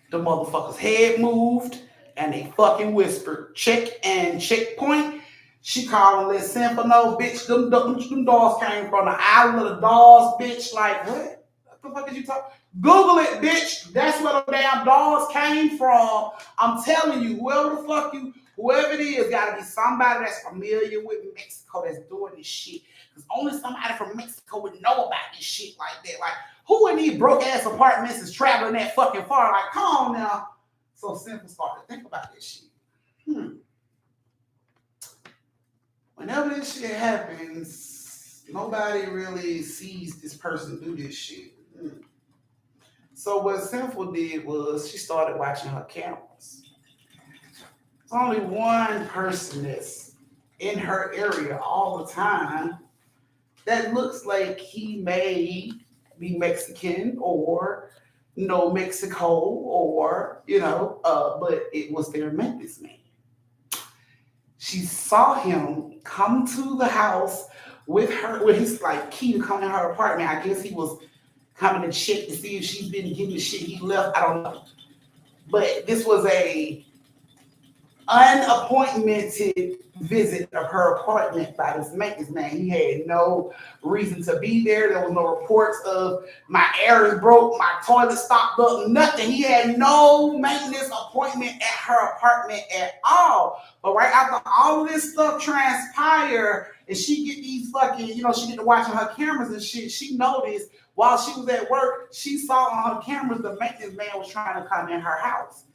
the motherfucker's head moved and they fucking whispered. Checkpoint. She called and let Simple know, bitch, them dolls came from the island of the dolls, bitch. Like, what the fuck is you talking? Google it, bitch. That's where the damn dolls came from. I'm telling you, whoever it is, gotta be somebody that's familiar with Mexico that's doing this shit. Because only somebody from Mexico would know about this shit like that. Like, who in these broke ass apartments is traveling that fucking far? Like, come on now. So Simple started to think about this shit. Whenever this shit happens, nobody really sees this person do this shit. So what Simple did was she started watching her cameras. There's only one person that's in her area all the time that looks like he may be Mexican or Mexico or but it was their maintenance man. She saw him come to the house with his like key to come in her apartment. I guess he was coming to check to see if she's been getting the shit he left. I don't know. But this was a unappointed visit of her apartment by this maintenance man. He had no reason to be there. There was no reports of my air is broke, my toilet stopped up, nothing. He had no maintenance appointment at her apartment at all. But right after all of this stuff transpired, and she get these fucking, she get to watching her cameras and shit, she noticed while she was at work, she saw on her cameras the maintenance man was trying to come in her house.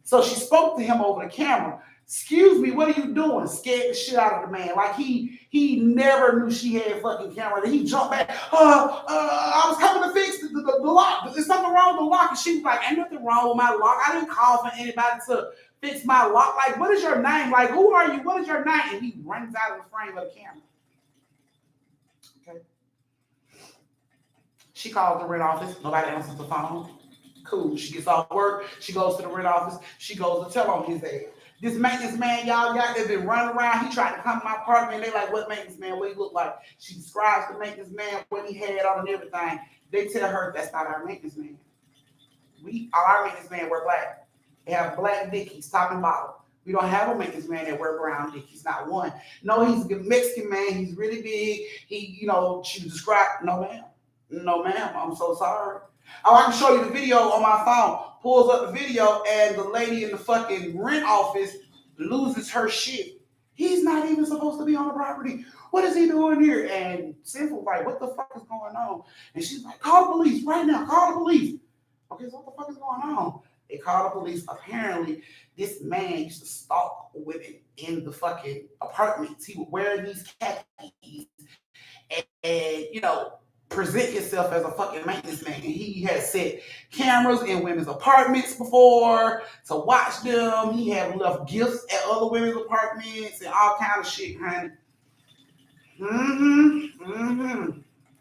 So she spoke to him over the camera. Excuse me, what are you doing? Scared the shit out of the man. Like he never knew she had fucking camera. He jumped back. I was coming to fix the lock. Is something wrong with the lock? And she was like, ain't nothing wrong with my lock. I didn't call for anybody to fix my lock. Like, what is your name? Like, who are you? What is your name? And he runs out of the frame of the camera. Okay. She calls the rent office. Nobody answers the phone. Cool. She gets off work. She goes to the rent office. She goes to tell on his ass. This maintenance man y'all got that been running around, he tried to come to my apartment. They like, what maintenance man? What he look like? She describes the maintenance man, what he had on and everything. They tell her that's not our maintenance man. Our maintenance man wear black. They have black dickies, top and bottom. We don't have a maintenance man that wear brown dickies, not one. No, he's a Mexican man. He's really big. She described, no ma'am, I'm so sorry. Oh, I can show you the video on my phone. Pulls up the video and the lady in the fucking rent office loses her shit. He's not even supposed to be on the property. What is he doing here? And Simple's like, what the fuck is going on? And she's like, call the police right now. Call the police. Okay, so what the fuck is going on? They call the police. Apparently, this man used to stalk women in the fucking apartments. He would wear these khakis and present himself as a fucking maintenance man. He had set cameras in women's apartments before to watch them. He had left gifts at other women's apartments and all kind of shit, honey.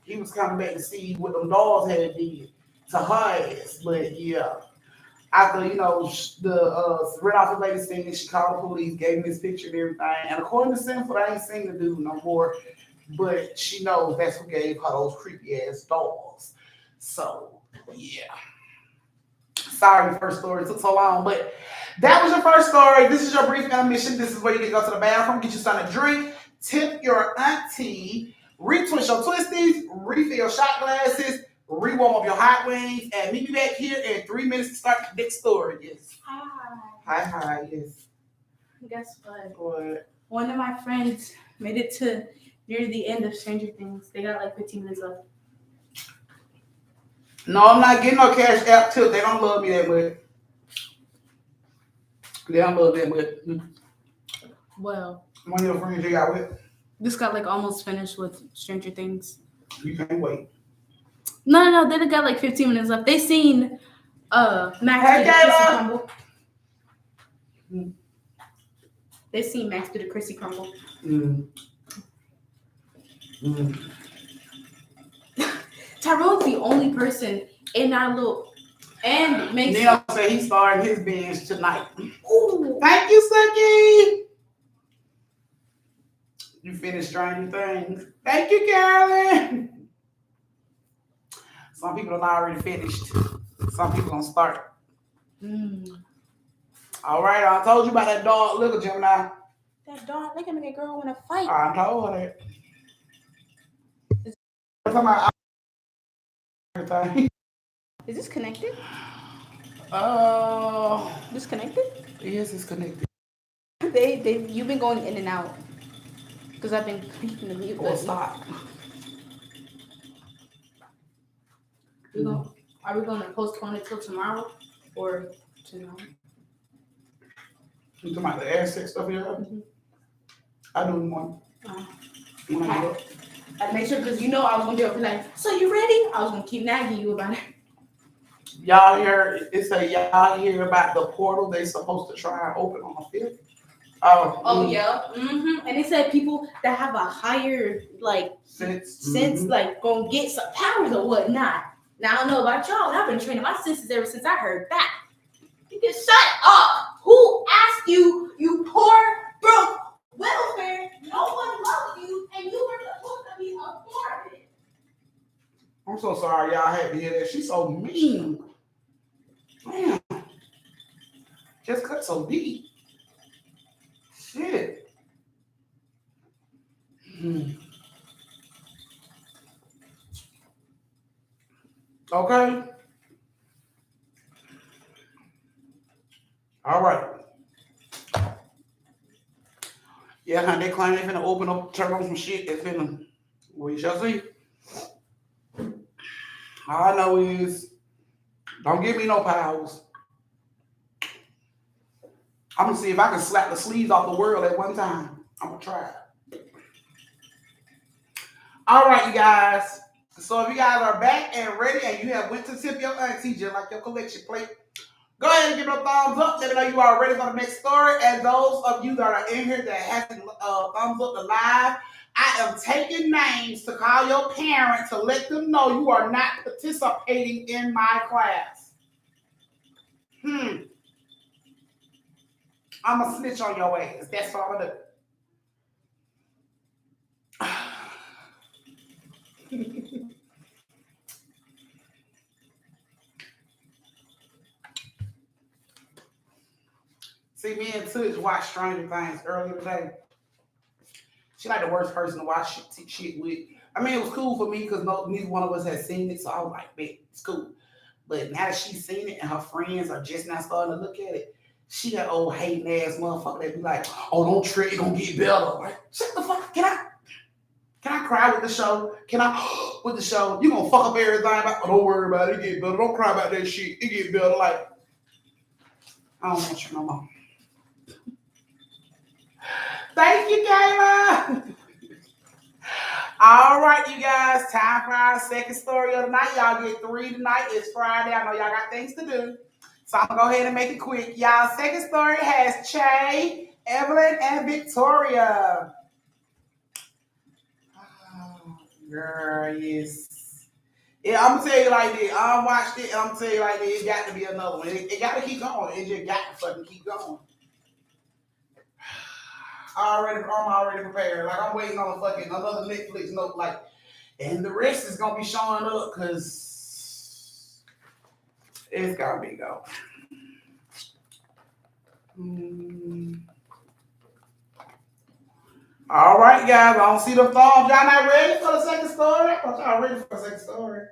He was coming back to see what them dolls had did to her ass. But yeah, after the rent office lady seen it, she called the police, gave me this picture and everything. And according to Sinful, I ain't seen the dude no more. But she knows that's who gave her those creepy ass dolls. So, yeah. Sorry, the first story took so long, but that was your first story. This is your brief intermission. This is where you can go to the bathroom, get you something to drink, tip your auntie, retwist your twisties, refill your shot glasses, rewarm up your hot wings, and meet me back here in 3 minutes to start the next story. Yes. Hi, yes. Guess what? What? One of my friends made it to near the end of Stranger Things. They got like 15 minutes left. No, I'm not getting no Cash App tip. They don't love me that much. They don't love that much. Well, One of your friends you got with? this got like almost finished with Stranger Things. You can't wait. No, they got like 15 minutes left. They seen Max Hey, get a piece of Kayla. crumble. They seen Max do the Chrissy crumble. Tyrone's the only person in our little and makes. Neil said he's starting his binge tonight. Ooh. Thank you, Suki. You finished Stranger Things. Thank you, Carolyn. Some people are already finished. Some people don't start. All right, I told you about that dog. Look at Gemini. That dog, look at me, that girl want to fight. I told her that. I'm talking about everything. Is this connected? Disconnected? Yes, it's connected. You've been going in and out. Because I've been clicking the mute button. Stop. Are we going to postpone it till tomorrow or tonight? You talking about the air sex stuff here? Mm-hmm. I do one. When I get up. I make sure because I was going to be like, so you ready? I was going to keep nagging you about it. Y'all hear about the portal they supposed to try and open on the 5th? Yeah. Mm-hmm. And they said people that have a higher sense like gonna get some powers or whatnot. Now I don't know about y'all. I've been training my senses ever since I heard that. You can shut up. Who asked you, you poor broke welfare? No one loved you, and you were supposed to be a part of it. I'm so sorry y'all had to hear that. She's so mean. Damn. Just cut so deep. Shit. Okay. All right. Yeah, honey, they claim they're finna open up, turn on some shit. It's finna, we shall see. All I know is, don't give me no powers. I'm gonna see if I can slap the sleeves off the world at one time. I'm gonna try. All right, you guys. So if you guys are back and ready and you have went to tip your auntie just like your collection plate, go ahead and give it a thumbs up. Let me know you are ready for the next story. And those of you that are in here that hasn't thumbs up the live, I am taking names to call your parents to let them know you are not participating in my class. I'm going to snitch on your ass. That's what I'm going to do. See, me and Toots watched Stranger Things earlier today. She like the worst person to watch shit with. I mean, it was cool for me because neither one of us had seen it, so I was like, man, it's cool. But now that she's seen it and her friends are just now starting to look at it, she that old hating ass motherfucker that be like, oh, don't trip, it's gonna get better. Like, shut the fuck, can I cry with the show? Can I with the show? You gonna fuck up everything about, oh, don't worry about it, it get better. Don't cry about that shit, it get better. Like, I don't want you no more. Thank you, Kayla. All right, you guys, time for our second story of the night. Y'all get 3 tonight. It's Friday. I know y'all got things to do. So I'm going to go ahead and make it quick. Y'all, second story has Che, Evelyn, and Victoria. Oh, girl, yes. Yeah, I'm going to tell you like this. I watched it, and I'm going to tell you like this. It got to be another one. It got to keep going. It just got to fucking keep going. I'm already prepared. Like, I'm waiting on another Netflix note. Like, and the rest is gonna be showing up because it's gonna be go. All right, guys. I don't see the thumbs. Y'all not ready for the second story? I thought y'all ready for the second story.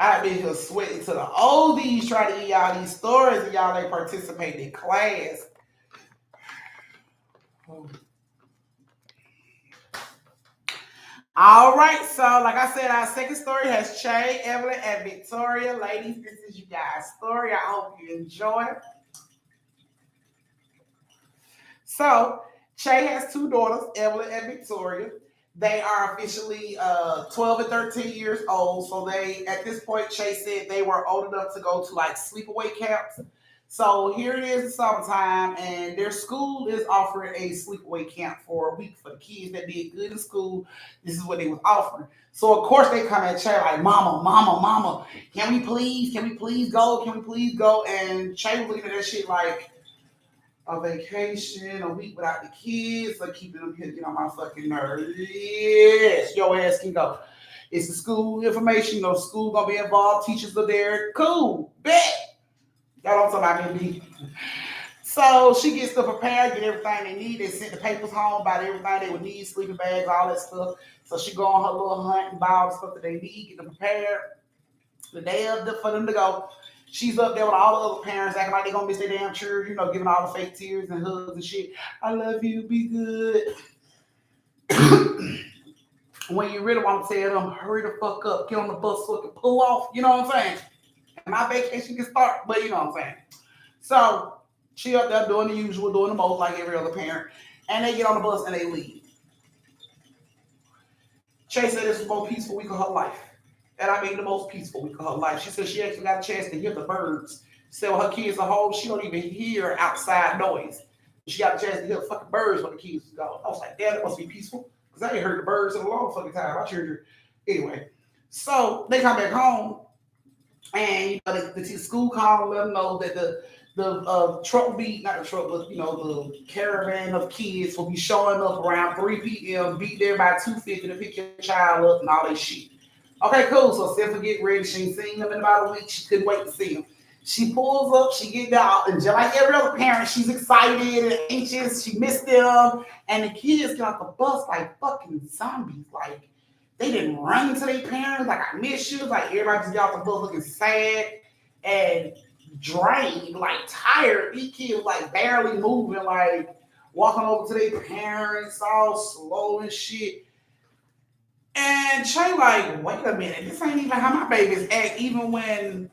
I've been here sweating to the oldies trying to get y'all these stories and y'all ain't participating in class. All right, so like I said, our second story has Che, Evelyn, and Victoria. Ladies, this is you guys' story. I hope you enjoy it. So, Che has 2 daughters, Evelyn and Victoria. They are officially 12 and 13 years old. So they, at this point, Chase said they were old enough to go to like sleepaway camps. So here it is, summertime, and their school is offering a sleepaway camp for a week for the kids that did good in school. This is what they was offering. So of course they come at Che like, "Mama, mama, mama, can we please go? Can we please go?" And Che was looking at that shit like, a vacation, a week without the kids, so keeping them here, get on my fucking nerves. Yes, your ass can go. It's the school information, school gonna be involved, teachers are there. Cool, bet. Y'all don't talk about me. So she gets to prepare, get everything they need. They sent the papers home, buy everything they would need, sleeping bags, all that stuff. So she go on her little hunt and buy all the stuff that they need, get them prepared. The day of for them to go, she's up there with all the other parents acting like they're gonna miss their damn children, giving all the fake tears and hugs and shit. I love you, be good. When you really want to tell them, hurry the fuck up, get on the bus so it can pull off, you know what I'm saying? And my vacation can start, but you know what I'm saying. So she up there doing the usual, doing the most like every other parent, and they get on the bus and they leave. Chase said this was the most peaceful week of her life. And I mean the most peaceful week of her life. She said she actually got a chance to hear the birds. She said when her kids are home, she don't even hear outside noise. She got a chance to hear the fucking birds when the kids go. I was like, damn, it must be peaceful. Because I ain't heard the birds in a long fucking time. I heard her. Anyway, so they come back home, and the school call and let them know that the truck will be, not the truck, but the caravan of kids will be showing up around 3 p.m., be there by 2:50 to pick your child up and all that shit. Okay, cool. So Steph get ready. She ain't seen them in about a week. She couldn't wait to see them. She pulls up, she get out, and just like every other parent, she's excited and anxious. She missed them. And the kids get off the bus like fucking zombies. Like, they didn't run into their parents. Like, I miss you. Like, everybody just got off the bus looking sad and drained, like tired. These kids like barely moving, like walking over to their parents all slow and shit. And Che like, wait a minute, this ain't even how my babies act, even when,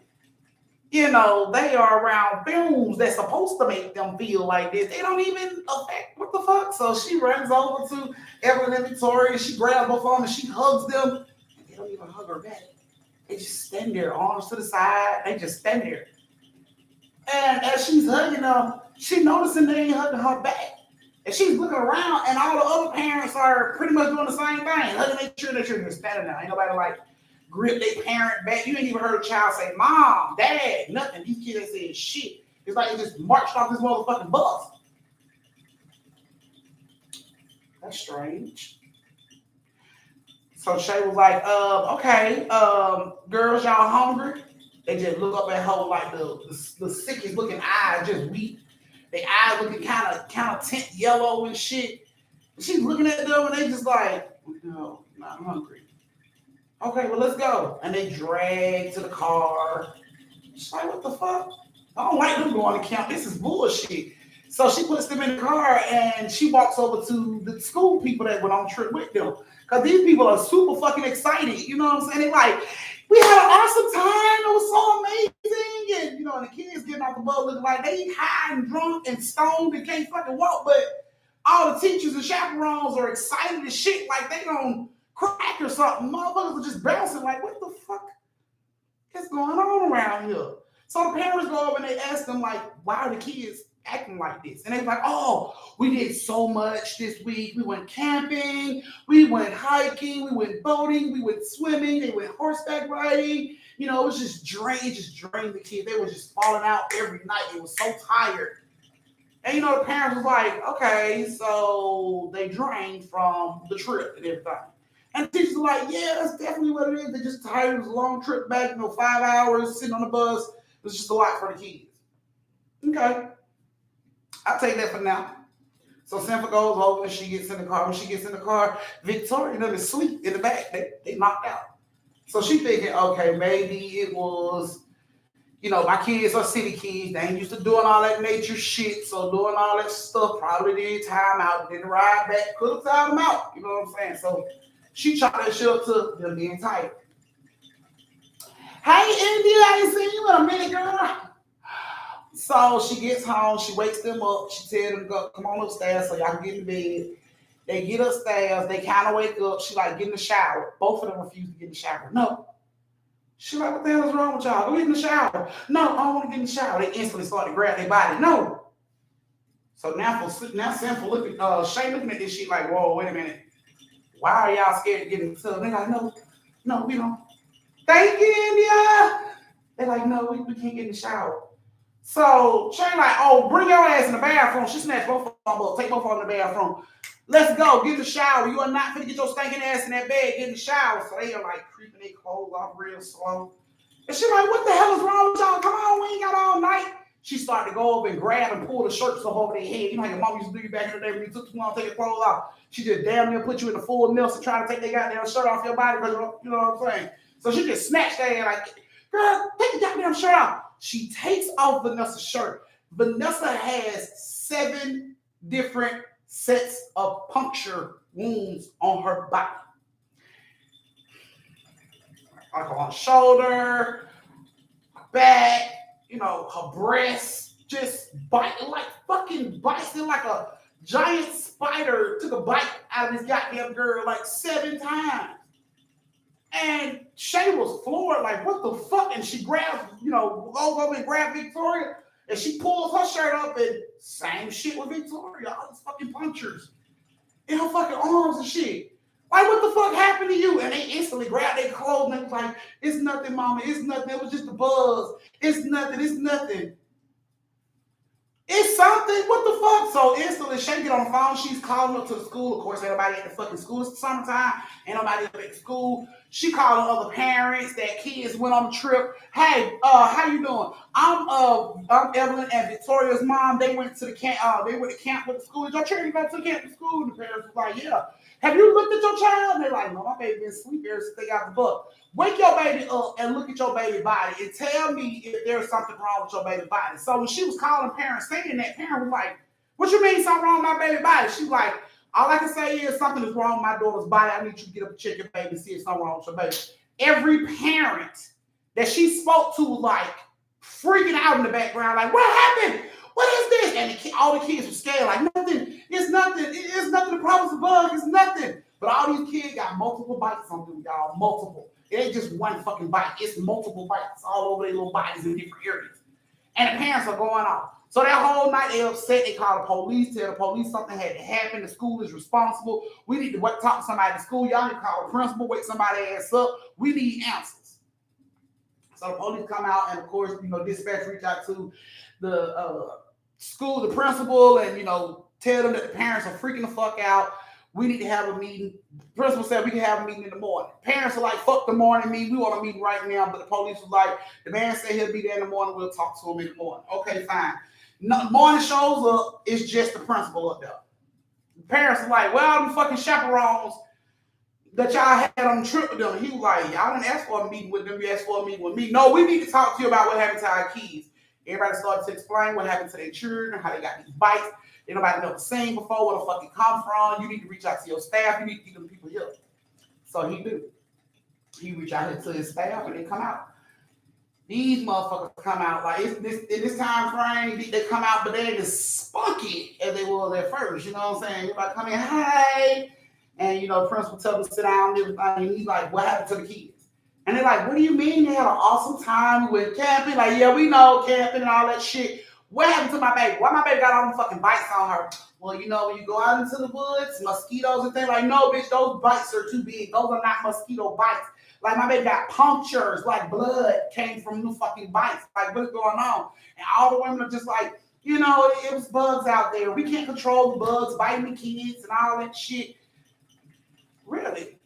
they are around films that's supposed to make them feel like this. They don't even affect, what the fuck? So she runs over to Evelyn and Victoria, she grabs both of them and she hugs them. And they don't even hug her back. They just stand there, arms to the side. They just stand there. And as she's hugging them, she noticing they ain't hugging her back. And she's looking around, and all the other parents are pretty much doing the same thing, hugging their children are standing there. Ain't nobody like grip their parent back. You ain't even heard a child say, "Mom, Dad," nothing. These kids said shit. It's like they just marched off this motherfucking bus. That's strange. So Shay was like, okay, girls, y'all hungry? They just look up at her like the sickest looking eyes, just weak. Their eyes looking kind of tint yellow and shit. She's looking at them and they just like, no, not hungry. Okay, well, let's go. And they drag to the car. She's like, what the fuck? I don't like them going to camp. This is bullshit. So she puts them in the car and she walks over to the school people that went on trip with them. Because these people are super fucking excited. You know what I'm saying? They're like, we had an awesome time. It was so amazing. And, and the kids getting off the bus looking like they high and drunk and stoned and can't fucking walk. But all the teachers and chaperones are excited as shit like they gonna crack or something. Motherfuckers are just bouncing like, what the fuck is going on around here? So the parents go over and they ask them, like, why are the kids acting like this? And they're like, oh, we did so much this week. We went camping, we went hiking, we went boating, we went swimming, they went horseback riding. It was just drained the kids. They were just falling out every night. They were so tired. And the parents was like, okay, so they drained from the trip and everything. And the teachers were like, yeah, that's definitely what it is. They're just tired. It was a long trip back, 5 hours sitting on the bus. It was just a lot for the kids. Okay. I'll take that for now. So Sanford goes over and she gets in the car. When she gets in the car, Victoria doesn't sleep in the back. They knocked out. So she thinking, okay, maybe it was, my kids are city kids. They ain't used to doing all that nature shit. So doing all that stuff probably did time out. Then the ride back could have timed them out. You know what I'm saying? So she chalked that shit up to them being tired. Hey, India, I ain't seen you in a minute, girl. So she gets home, she wakes them up, she tells them, go, come on upstairs so y'all can get in bed. They get upstairs. They kind of wake up. She like, get in the shower. Both of them refuse to get in the shower. No. She like, what the hell is wrong with y'all? Go get in the shower. No, I don't want to get in the shower. They instantly start to grab their body. No. So now sinful looking, Shay looking at this shit like, whoa, wait a minute. Why are y'all scared to get in the tub? They like, no, we don't. Thank you, India. They're like, no, we can't get in the shower. So Shay like, oh, bring your ass in the bathroom. She snatched both of them up, take both of them in the bathroom. Let's go, get in the shower. You are not going to get your stinking ass in that bed, get in the shower. So they are like creeping their clothes off real slow. And she like, what the hell is wrong with y'all? Come on, we ain't got all night. She started to go over and grab and pull the shirts up over their head. You know how your mom used to do you back in the day when you took too long to take your clothes off. She just damn near put you in the full Nelson trying to take their goddamn shirt off your body because you know what I'm saying. So she just snatched that and like, girl, take the goddamn shirt off. She takes off Vanessa's shirt. Vanessa has 7 different sets of puncture wounds on her body. Like on her shoulder, her back, you know, her breasts, just biting like fucking biting like a giant spider took a bite out of this goddamn girl like 7 times. And Shay was floored, like, what the fuck? And she grabbed, you know, goes over and grabbed Victoria, and she pulls her shirt up, and same shit with Victoria, all these fucking punctures in her fucking arms and shit. Like, what the fuck happened to you? And they instantly grabbed their clothes, and they was like, it's nothing, mama, it's nothing, it was just a buzz. It's nothing, it's nothing. It's something, what the fuck? So instantly, Shay get on the phone, she's calling up to the school. Of course, ain't nobody at the fucking school. It's summertime, ain't nobody at the school. She calling other parents that kids went on the trip. Hey, how you doing? I'm Evelyn and Victoria's mom. They went to the camp. They went to camp with the school. Did your children go to camp with school? And the parents was like, yeah. Have you looked at your child? And they're like, no, my baby been asleep ever since they got the book. Wake your baby up and look at your baby body and tell me if there's something wrong with your baby body. So when she was calling parents saying that, parent was like, what you mean something wrong with my baby body? She was like, all I can say is something is wrong with my daughter's body. I need you to get up and check your baby and see if something wrong with your baby. Every parent that she spoke to was like freaking out in the background, like, what happened? What is this? And all the kids were scared, like, nothing. It's nothing. It's nothing. The problem's a bug. It's nothing. But all these kids got multiple bites on them, y'all. Multiple. It ain't just one fucking bite. It's multiple bites all over their little bodies in different areas. And the parents are going off. So that whole night they upset. They call the police, tell the police something had to happen. The school is responsible. We need to talk to somebody at the school. Y'all need to call the principal, wake somebody ass up. We need answers. So the police come out, and of course, you know, dispatch reach out to the school, the principal, and, you know, tell them that the parents are freaking the fuck out. We need to have a meeting. The principal said we can have a meeting in the morning. Parents are like, fuck the morning meeting. We want a meeting right now. But the police was like, the man said he'll be there in the morning. We'll talk to him in the morning. Okay, fine. No, morning shows up. It's just the principal up there. The parents are like, well, them fucking chaperones that y'all had on the trip with them. He was like, y'all didn't ask for a meeting with them. You asked for a meeting with me. No, we need to talk to you about what happened to our kids. Everybody started to explain what happened to their children, how they got these bites. Ain't nobody never seen before where the fuck it come from. You need to reach out to your staff. You need to get them people here. So he do. He reach out here to his staff and they come out. These motherfuckers come out like in this time frame. They come out, but they ain't as spunky as they were at first. You know what I'm saying? Everybody come in, hey, and you know, the principal tell them to sit down and everything. And he's like, what happened to the kids? And they're like, what do you mean they had an awesome time with camping? Like, yeah, we know camping and all that shit. What happened to my baby? Why my baby got all them fucking bites on her? Well, you know, when you go out into the woods, mosquitoes and things, like, no, bitch, those bites are too big. Those are not mosquito bites. Like, my baby got punctures, like blood came from new fucking bites. Like, what's going on? And all the women are just like, you know, it was bugs out there. We can't control the bugs biting the kids and all that shit. Really?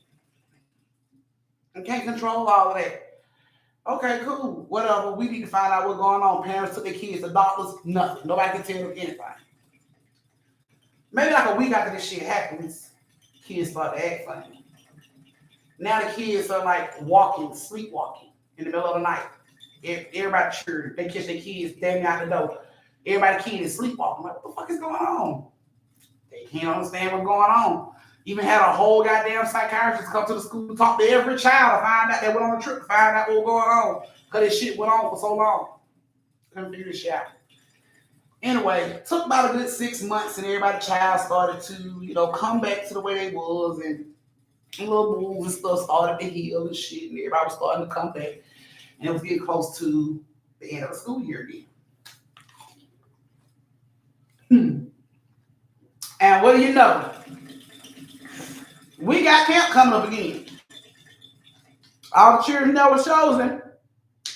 I can't control all of that. Okay, cool. Whatever. We need to find out what's going on. Parents took their kids to doctors. Nothing. Nobody can tell them anything. Maybe like a week after this shit happens, kids start to act funny. Now the kids are like sleepwalking in the middle of the night. Everybody sure they catch their kids damn out the door. Everybody kid is sleepwalking. Like, what the fuck is going on? They can't understand what's going on. Even had a whole goddamn psychiatrist come to the school to talk to every child to find out they went on a trip to find out what was going on. Because this shit went on for so long. Couldn't figure this shit out. Anyway, took about a good 6 months, and everybody's child started to, come back to the way they was, and little moves and stuff started to heal and shit, and everybody was starting to come back, and it was getting close to the end of the school year again. And what do you know? We got camp coming up again. All the children that were chosen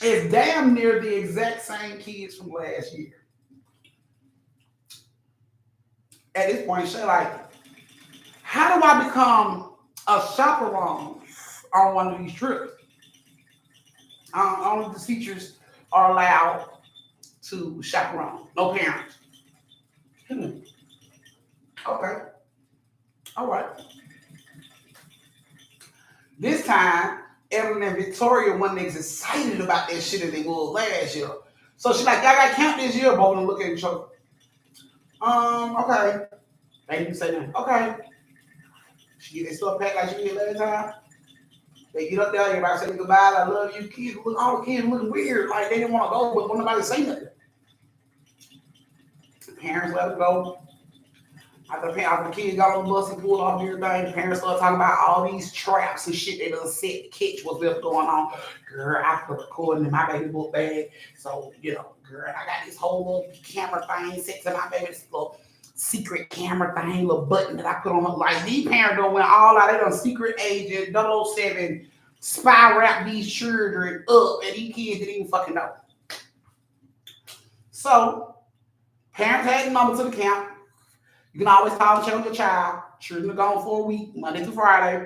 is damn near the exact same kids from last year. At this point, she's like, how do I become a chaperone on one of these trips? Only the teachers are allowed to chaperone, no parents. Okay. All right. This time, Evelyn and Victoria wasn't as excited about that shit as they was last year. So she's like, y'all got camp this year, both and look at each other. Okay. They didn't say nothing. Okay. She get their stuff packed like she did last time. They get up there, everybody say goodbye, I love you, kids. Look, all the kids looking weird, like they didn't want to go, but when nobody say nothing. The parents let them go. After the kids got on the bus and pulled off everything, the parents started talking about all these traps and shit they done set to catch what's left going on. Girl, I put recording in my baby book bag. So, girl, I got this whole little camera thing set to my baby, this little secret camera thing, little button that I put on her. Like, these parents done went all out. They done secret agent, 007, spy wrap these children up, and these kids didn't even fucking know. So, parents had the number to the camp. You can always call and check on your child. Children are gone for a week, Monday through Friday.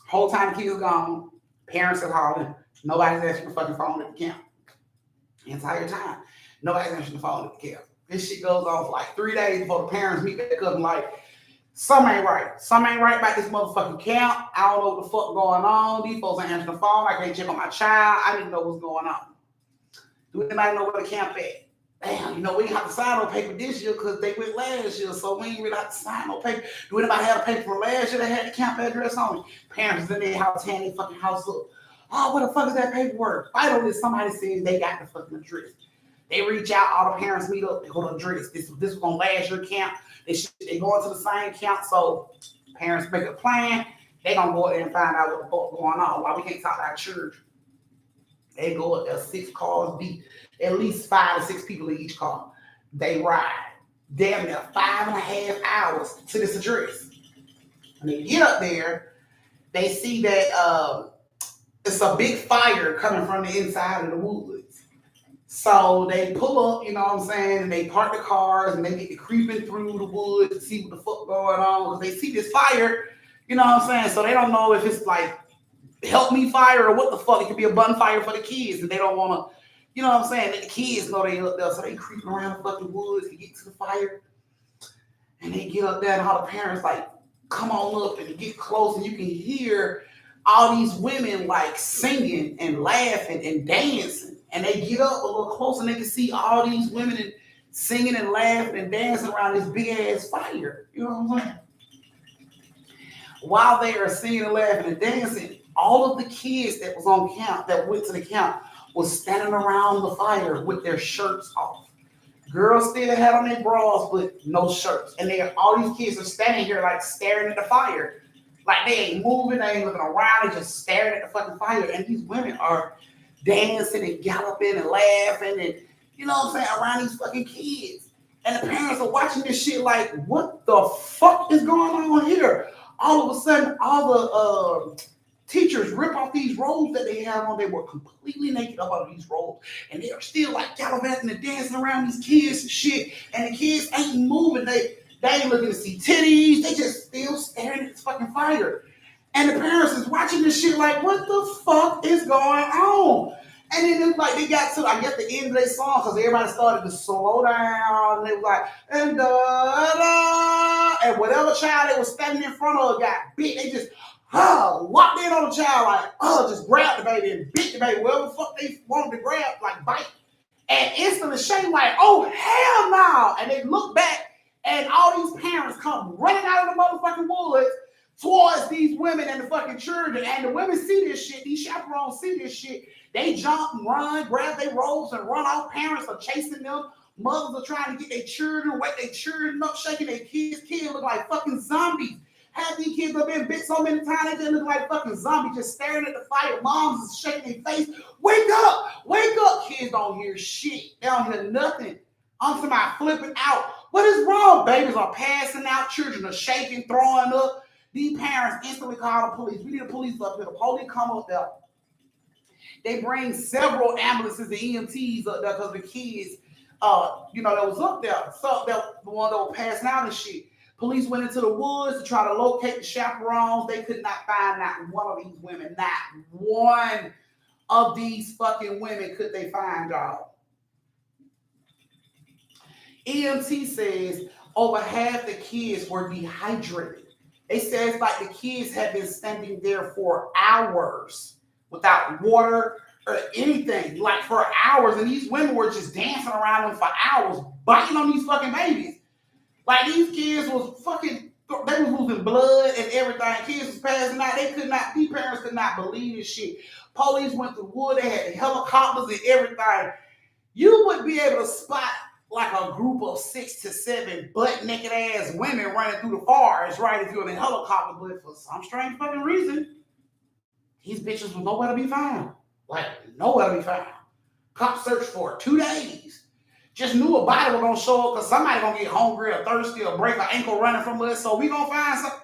Whole time the kids are gone. Parents are calling. Nobody's answering the fucking phone at the camp. The entire time. Nobody's answering the phone at the camp. This shit goes on for like 3 days before the parents meet back up and like, something ain't right. Something ain't right about this motherfucking camp. I don't know what the fuck going on. These folks ain't answering the phone. I can't check on my child. I didn't know what's going on. Do anybody know where the camp at? Damn, we didn't have to sign no paper this year because they went last year, so we ain't really have to sign no paper. Do anybody have a paper from last year that had the camp address on it? Parents in their house tearing their fucking house up. Oh, what the fuck is that paperwork? Fight on this. Somebody says they got the fucking address. They reach out, all the parents meet up, they go to the address. This was on last year camp. They go into the same camp, so parents make a plan. They gonna go out there and find out what the fuck going on. Why we can't talk to our church? They go up there, 6 cars deep, at least 5 to 6 people in each car. They ride damn near 5.5 hours to this address. When they get up there, they see that it's a big fire coming from the inside of the woods. So they pull up, and they park the cars and they get to creeping through the woods to see what the fuck going on. Because they see this fire, so they don't know if it's like help me fire or what the fuck. It could be a bonfire for the kids and they don't want to, let the kids know they up there. So they creeping around the fucking woods to get to the fire. And they get up there and all the parents like come on up and get close and you can hear all these women like singing and laughing and dancing. And they get up a little closer and they can see all these women singing and laughing and dancing around this big ass fire. You know what I'm saying? While they are singing and laughing and dancing, all of the kids that was on camp, that went to the camp, was standing around the fire with their shirts off. Girls still had on their bras, but no shirts. And all these kids are standing here like staring at the fire. Like they ain't moving, they ain't looking around, they just staring at the fucking fire. And these women are dancing and galloping and laughing and, around these fucking kids. And the parents are watching this shit like, what the fuck is going on here? All of a sudden, all the teachers rip off these robes that they have on. They were completely naked up out of these robes. And they are still like gallivanting and dancing around these kids and shit. And the kids ain't moving. They ain't looking to see titties. They just still staring at this fucking fire. And the parents is watching this shit like, what the fuck is going on? And then it's like they got to, I guess, the end of their song because everybody started to slow down. And they was like, and da-da. And whatever child they was standing in front of got bit. They just locked in on the child like, just grabbed the baby and bit the baby. Whatever the fuck they wanted to grab, like bite. And instantly Shane like, oh, hell no. And they look back and all these parents come running out of the motherfucking woods towards these women and the fucking children. And the women see this shit. These chaperones see this shit. They jump and run, grab their robes and run off. Parents are chasing them, Mothers are trying to get their children, wake their children up, shaking their kids. Kids look like fucking zombies. Half these kids have been bit so many times, they just look like fucking zombies, just staring at the fire. Moms is shaking their face. Wake up! Wake up! Kids don't hear shit. They don't hear nothing. I'm talking about flipping out. What is wrong? Babies are passing out. Children are shaking, throwing up. These parents instantly call the police. We need the police up here. The police come up there. They bring several ambulances and EMTs up there because the kids, that was up there. So the one that was passing out and shit. Police went into the woods to try to locate the chaperones. They could not find not one of these women. Not one of these fucking women could they find, y'all. EMT says over half the kids were dehydrated. They say it's like the kids had been standing there for hours without water or anything, like for hours. And these women were just dancing around them for hours, biting on these fucking babies. Like these kids was fucking, they was losing blood and everything. Kids was passing out. These parents could not believe this shit. Police went to the wood. They had helicopters and everything. You would be able to spot like a group of 6 to 7 butt naked ass women running through the forest, right? If you're in a helicopter, but for some strange fucking reason, these bitches was nowhere to be found. Like nowhere to be found. Cops searched for 2 days. Just knew a body was gonna show up because somebody gonna get hungry or thirsty or break an ankle running from us. So we gonna find something.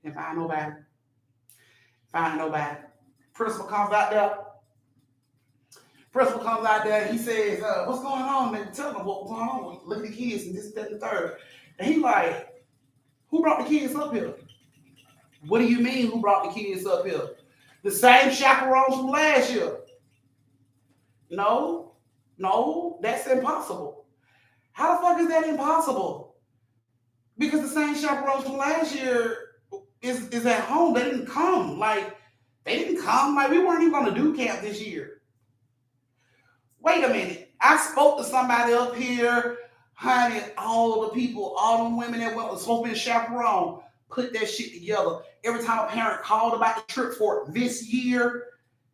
And find nobody. Find nobody. Principal comes out there. He says, what's going on? They tell them what's going on. Look at the kids and this, that, and the third. And he like, who brought the kids up here? What do you mean who brought the kids up here? The same chaperones from last year. No, that's impossible. How the fuck is that impossible? Because the same chaperones from last year is at home. They didn't come. Like, we weren't even going to do camp this year. Wait a minute. I spoke to somebody up here, honey, all the people, all the women that was supposed to be chaperone, put that shit together. Every time a parent called about the trip for this year,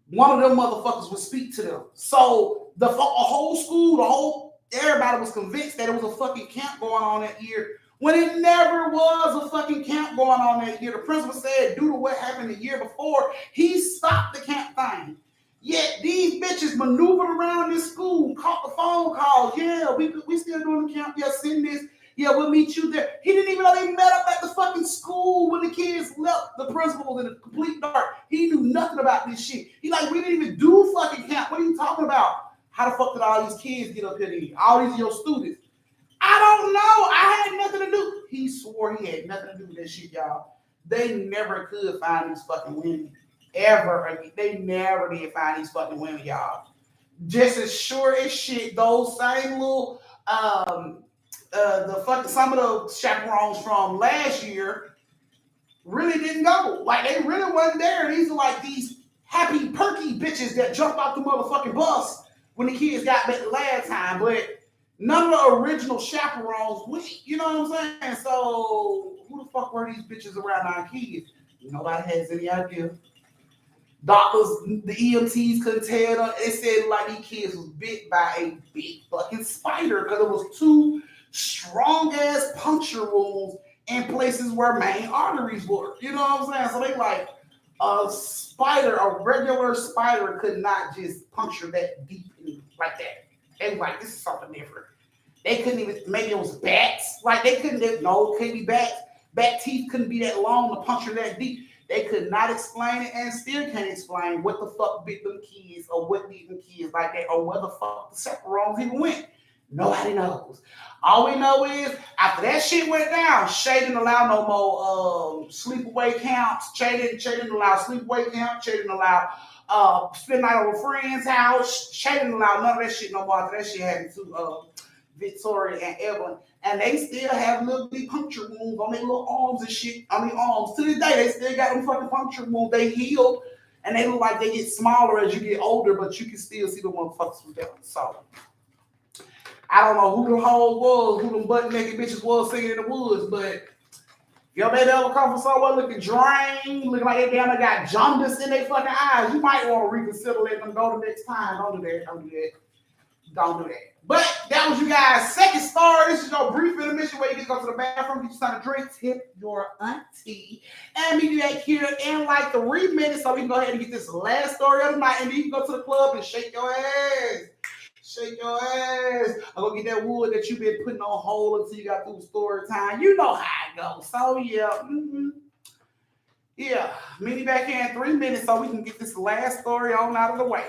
one of them motherfuckers would speak to them. So the whole school, everybody was convinced that it was a fucking camp going on that year when it never was a fucking camp going on that year. The principal said due to what happened the year before, he stopped the camp thing. Yet these bitches maneuvered around this school, caught the phone calls. Yeah, we still doing the camp. Yeah, send this. Yeah, we'll meet you there. He didn't even know they met up at the fucking school when the kids left. The principal was in the complete dark. He knew nothing about this shit. He like, we didn't even do fucking camp. What are you talking about? How the fuck did all these kids get up here to eat? All these are your students. I don't know. I had nothing to do. He swore he had nothing to do with that shit, y'all. They never could find these fucking women. Ever. They never did find these fucking women, y'all. Just as sure as shit, those same little some of the chaperones from last year really didn't go. Like they really wasn't there. These are like these happy perky bitches that jumped off the motherfucking bus when the kids got back the last time. But none of the original chaperones went. You know what I'm saying? So who the fuck were these bitches around our kids? Nobody has any idea. Doctors, the EMTs couldn't tell them. They said like these kids was bit by a big fucking spider because it was 2 strong ass puncture wounds in places where main arteries were. You know what I'm saying? So they like a regular spider could not just puncture that deep like that. They were like, this is something different. They couldn't even, maybe it was bats. Like they couldn't, it couldn't be bats. Bat teeth couldn't be that long to puncture that deep. They could not explain it and still can't explain what the fuck bit them kids or what beat them kids like that or where the fuck the chaperones even went. Nobody knows. All we know is after that shit went down, Shay didn't allow no more sleepaway camps. Shay didn't allow sleepaway camp. Shay didn't allow spend night over a friend's house. Shay didn't allow none of that shit no more. After that shit happened to Victoria and Evelyn. And they still have little big puncture wounds on their little arms and shit. On their arms. To this day, they still got them fucking puncture wounds. They heal. And they look like they get smaller as you get older, but you can still see the motherfuckers from them. So I don't know who the hoes was, who them butt naked bitches was singing in the woods, but if your baby ever come from somewhere looking drained, looking like they damn got jaundice in their fucking eyes, you might want to reconsider letting them go the next time. Don't do that. Don't do that. But that was you guys' second story. This is your brief intermission where you can go to the bathroom, get you something to drink, tip your auntie, and meet you back here in like 3 minutes so we can go ahead and get this last story of the night, and then you can go to the club and shake your ass. Shake your ass. I'm gonna get that wood that you've been putting on hold until you got through story time. You know how it goes. So yeah. Yeah. Meet you back here in 3 minutes so we can get this last story on out of the way.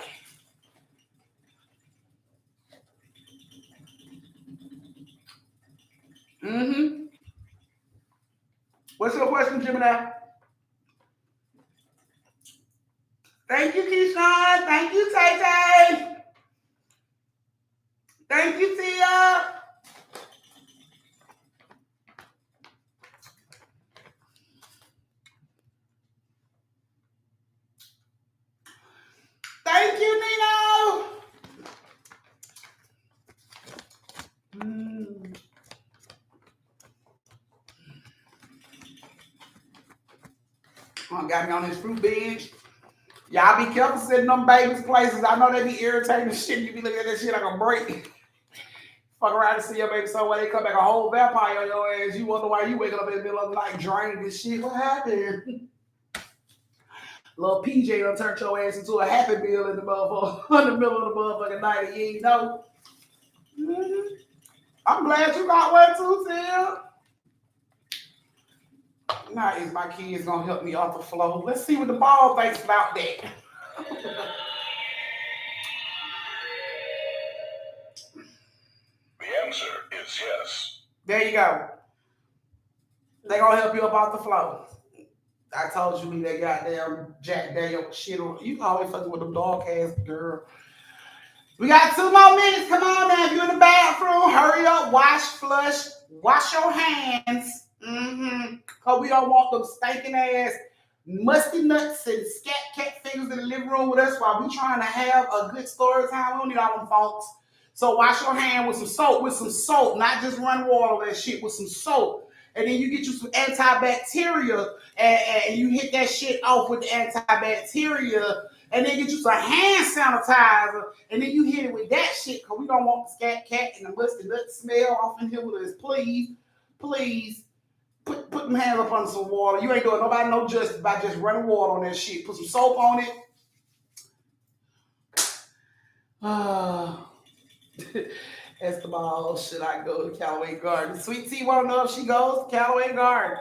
What's your question, Gemini? Thank you, Keyshawn. Thank you, Tay Tay. Thank you, Tia. Thank you, Nino. Got me on this fruit bench. Y'all be careful sitting them babies' places. I know they be irritating shit. You be looking at that shit like a break. Fuck around and see your baby somewhere. They come back a whole vampire on your ass. You wonder why you waking up in the middle of the night drained and shit. What happened? Little PJ done turned your ass into a happy meal in the motherfucker in the middle of the motherfucking night and you ain't know. I'm glad you got one too, Tim. Now is my kids gonna help me off the floor. Let's see what the ball thinks about that. The answer is yes. There you go. They gonna help you up off the floor. I told you that goddamn Jack Daniel shit on. You always fucking with them dog ass girl. We got 2 more minutes. Come on now. If you're in the bathroom, hurry up, wash, flush, wash your hands. Cause we don't want them stinking ass musty nuts and scat cat fingers in the living room with us while we trying to have a good story time. We don't need all them folks. So wash your hand with some soap, not just run water on that shit, with some soap. And then you get you some antibacterial and you hit that shit off with the antibacterial, and then get you some hand sanitizer, and then you hit it with that shit, because we don't want the scat cat and the musty nut smell off in here with us. Please, please. Put them hands up under some water. You ain't doing nobody no justice by just running water on that shit. Put some soap on it. Esteban, should I go to Callaway Garden? Sweet Tea want to know if she goes to Callaway Garden.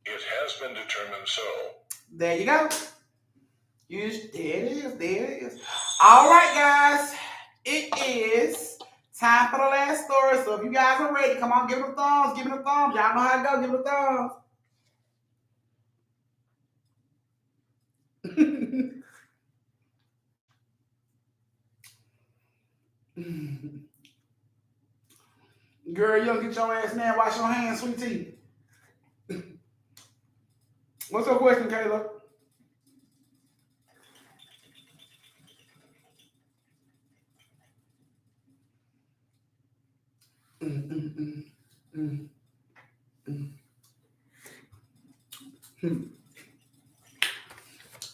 It has been determined so. There you go. There it is. All right, guys. It is time for the last story. So if you guys are ready, come on, give it a thumbs. Give it a thumbs. Y'all know how it goes. Give it a thumbs. Girl, you don't get your ass now. Wash your hands, Sweet Tea. What's your question, Kayla?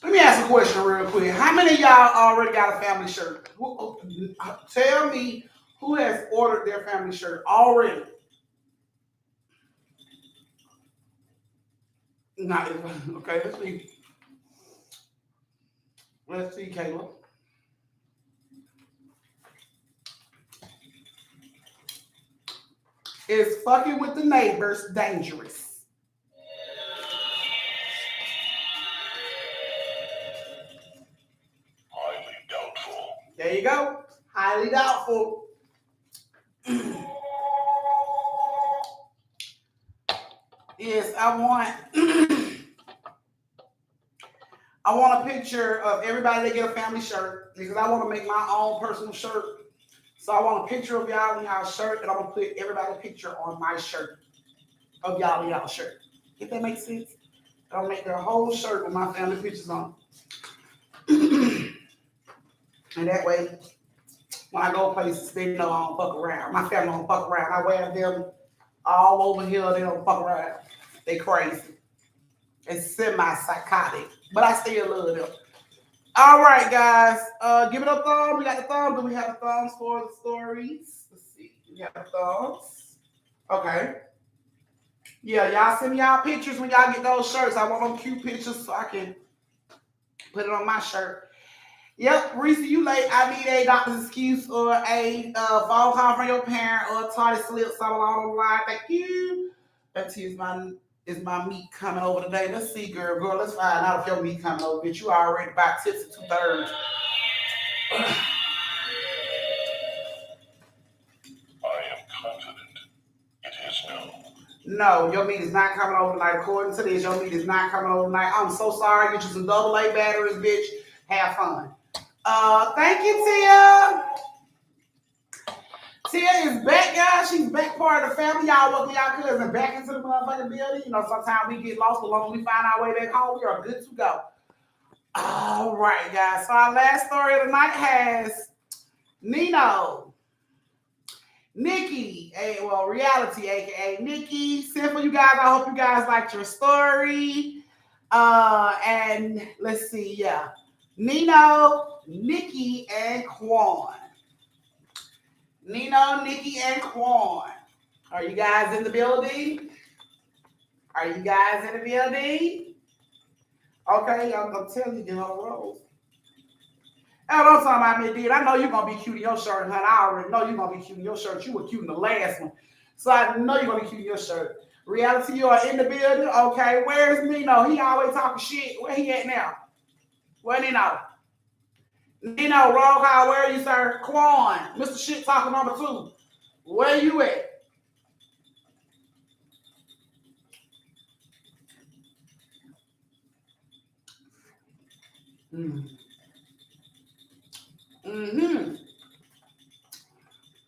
Let me ask a question real quick. How many of y'all already got a family shirt? Tell me who has ordered their family shirt already. Not okay. Let's see. Let's see, Kayla. Is fucking with the neighbors dangerous? Highly doubtful. There you go. Highly doubtful. Yes, I want a picture of everybody that get a family shirt, because I want to make my own personal shirt. So I want a picture of y'all in y'all shirt, and I'm gonna put everybody's picture on my shirt of y'all in y'all shirt. If that makes sense, I'll make their whole shirt with my family pictures on. And that way, when I go places, they know I don't fuck around. My family don't fuck around. I wear them all over here. They don't fuck around. They crazy. It's semi-psychotic, but I still love them. All right, guys. Give it a thumb. We got the thumbs. Do we have the thumbs for the stories? Let's see. We got the thumbs. Okay. Yeah, y'all send me y'all pictures when y'all get those shirts. I want them cute pictures so I can put it on my shirt. Yep, Reese, you late. I need a doctor's excuse or a phone call from your parent or a tardy slip, something along the line. Thank you. That is my meat coming over today. Let's see, girl. Let's find out if your meat coming over. Bitch, you already about tips and 2/3. I am confident it is no. No, your meat is not coming over tonight. According to this, your meat is not coming over tonight. I'm so sorry. Get you some AA batteries, bitch. Have fun. Thank you, Tia. Tia is back, guys. She's back part of the family. Y'all welcome y'all cousin back into the motherfucking building. You know, sometimes we get lost, but long as we find our way back home, we are good to go. All right, guys. So our last story of the night has Nino, Nikki, reality, aka Nikki. Simple, you guys. I hope you guys liked your story. And let's see, yeah. Nino, Nikki, and Quan. Nino, Nikki, and Quan. Are you guys in the building? Are you guys in the building? Okay, I'm telling you, get on the road. Oh, don't talk about me, dude. I know you're going to be cute in your shirt, honey. I already know you're going to be cute in your shirt. You were cute in the last one. So I know you're going to be cute in your shirt. Reality, you are in the building? Okay, where's Nino? He always talking shit. Where he at now? Where Nino? Nino, roll call, where are you, sir? Quan, Mr. Shit Talker number 2. Where you at?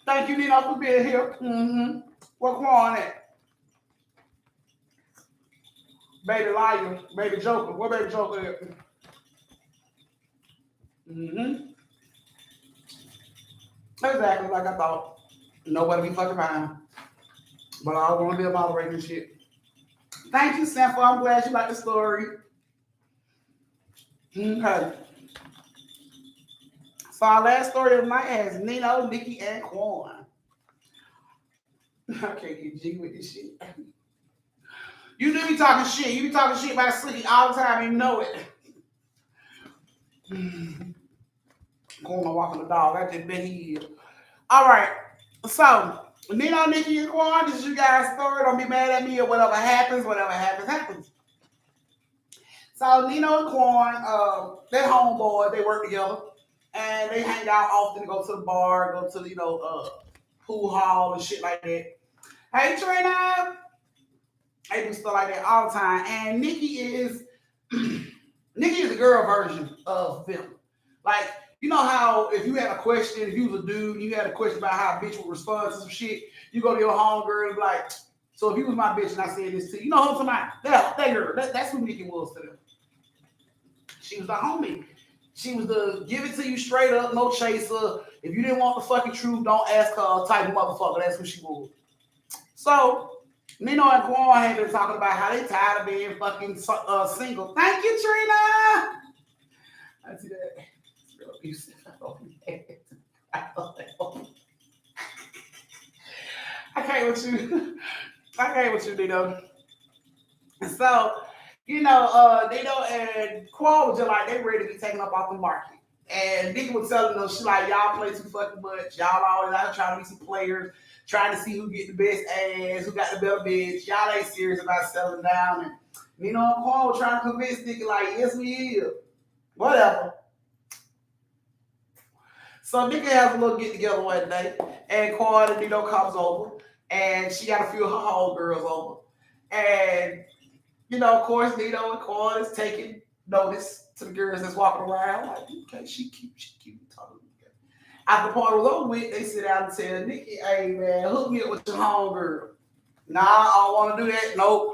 Thank you, Nino, for being here. Where Quan at? Baby liar, baby joker. Where baby joker at? Exactly like I thought. Nobody be fucking around. But I don't want to be a moderator and shit. Thank you, Sample. I'm glad you like the story. Okay. So our last story of the night has Nino, Nikki, and Quan. I can't get jiggy with this shit. You do be talking shit. You be talking shit about Slicky all the time. You know it. Going walking the dog. I just bet he is. All right. So, Nino, Nikki, and Quan, this is you guys' story. Don't be mad at me or whatever happens. Whatever happens, happens. So, Nino and Quan, they're homeboys. They work together. And they hang out often, go to the bar, go to the, pool hall and shit like that. Hey, Trina. They do stuff like that all the time. And Nikki is the girl version of them. Like, you know how if you had a question, if you was a dude, and you had a question about how a bitch would respond to some shit, you go to your homegirl and be like, so if you was my bitch and I said this to you, you know who I'm talking about? That girl. That's who Nikki was to them. She was the homie. She was the give it to you straight up, no chaser. If you didn't want the fucking truth, don't ask her type of motherfucker. That's who she was. So, Nino and Quan had been talking about how they tired of being fucking single. Thank you, Trina. I see that. I can't with you. I can't with you, Nino. And so, Nino and Quan was just like they ready to be taken up off the market. And Nikki was telling them, she like, y'all play too fucking much. Y'all always out here trying to be some players, trying to see who get the best ass, who got the better bitch. Y'all ain't serious about settling down. And Nino and Quan were trying to convince Nikki like, yes, we is. Whatever. So Nikki has a little get together one day, and Quan and Nino comes over, and she got a few of her homegirls over. And, of course, Nino and Quan is taking notice to the girls that's walking around. Like, okay, she cute. After the party was over with, they sit down and tell Nikki, hey, man, hook me up with your homegirl. Nah, I don't want to do that. Nope.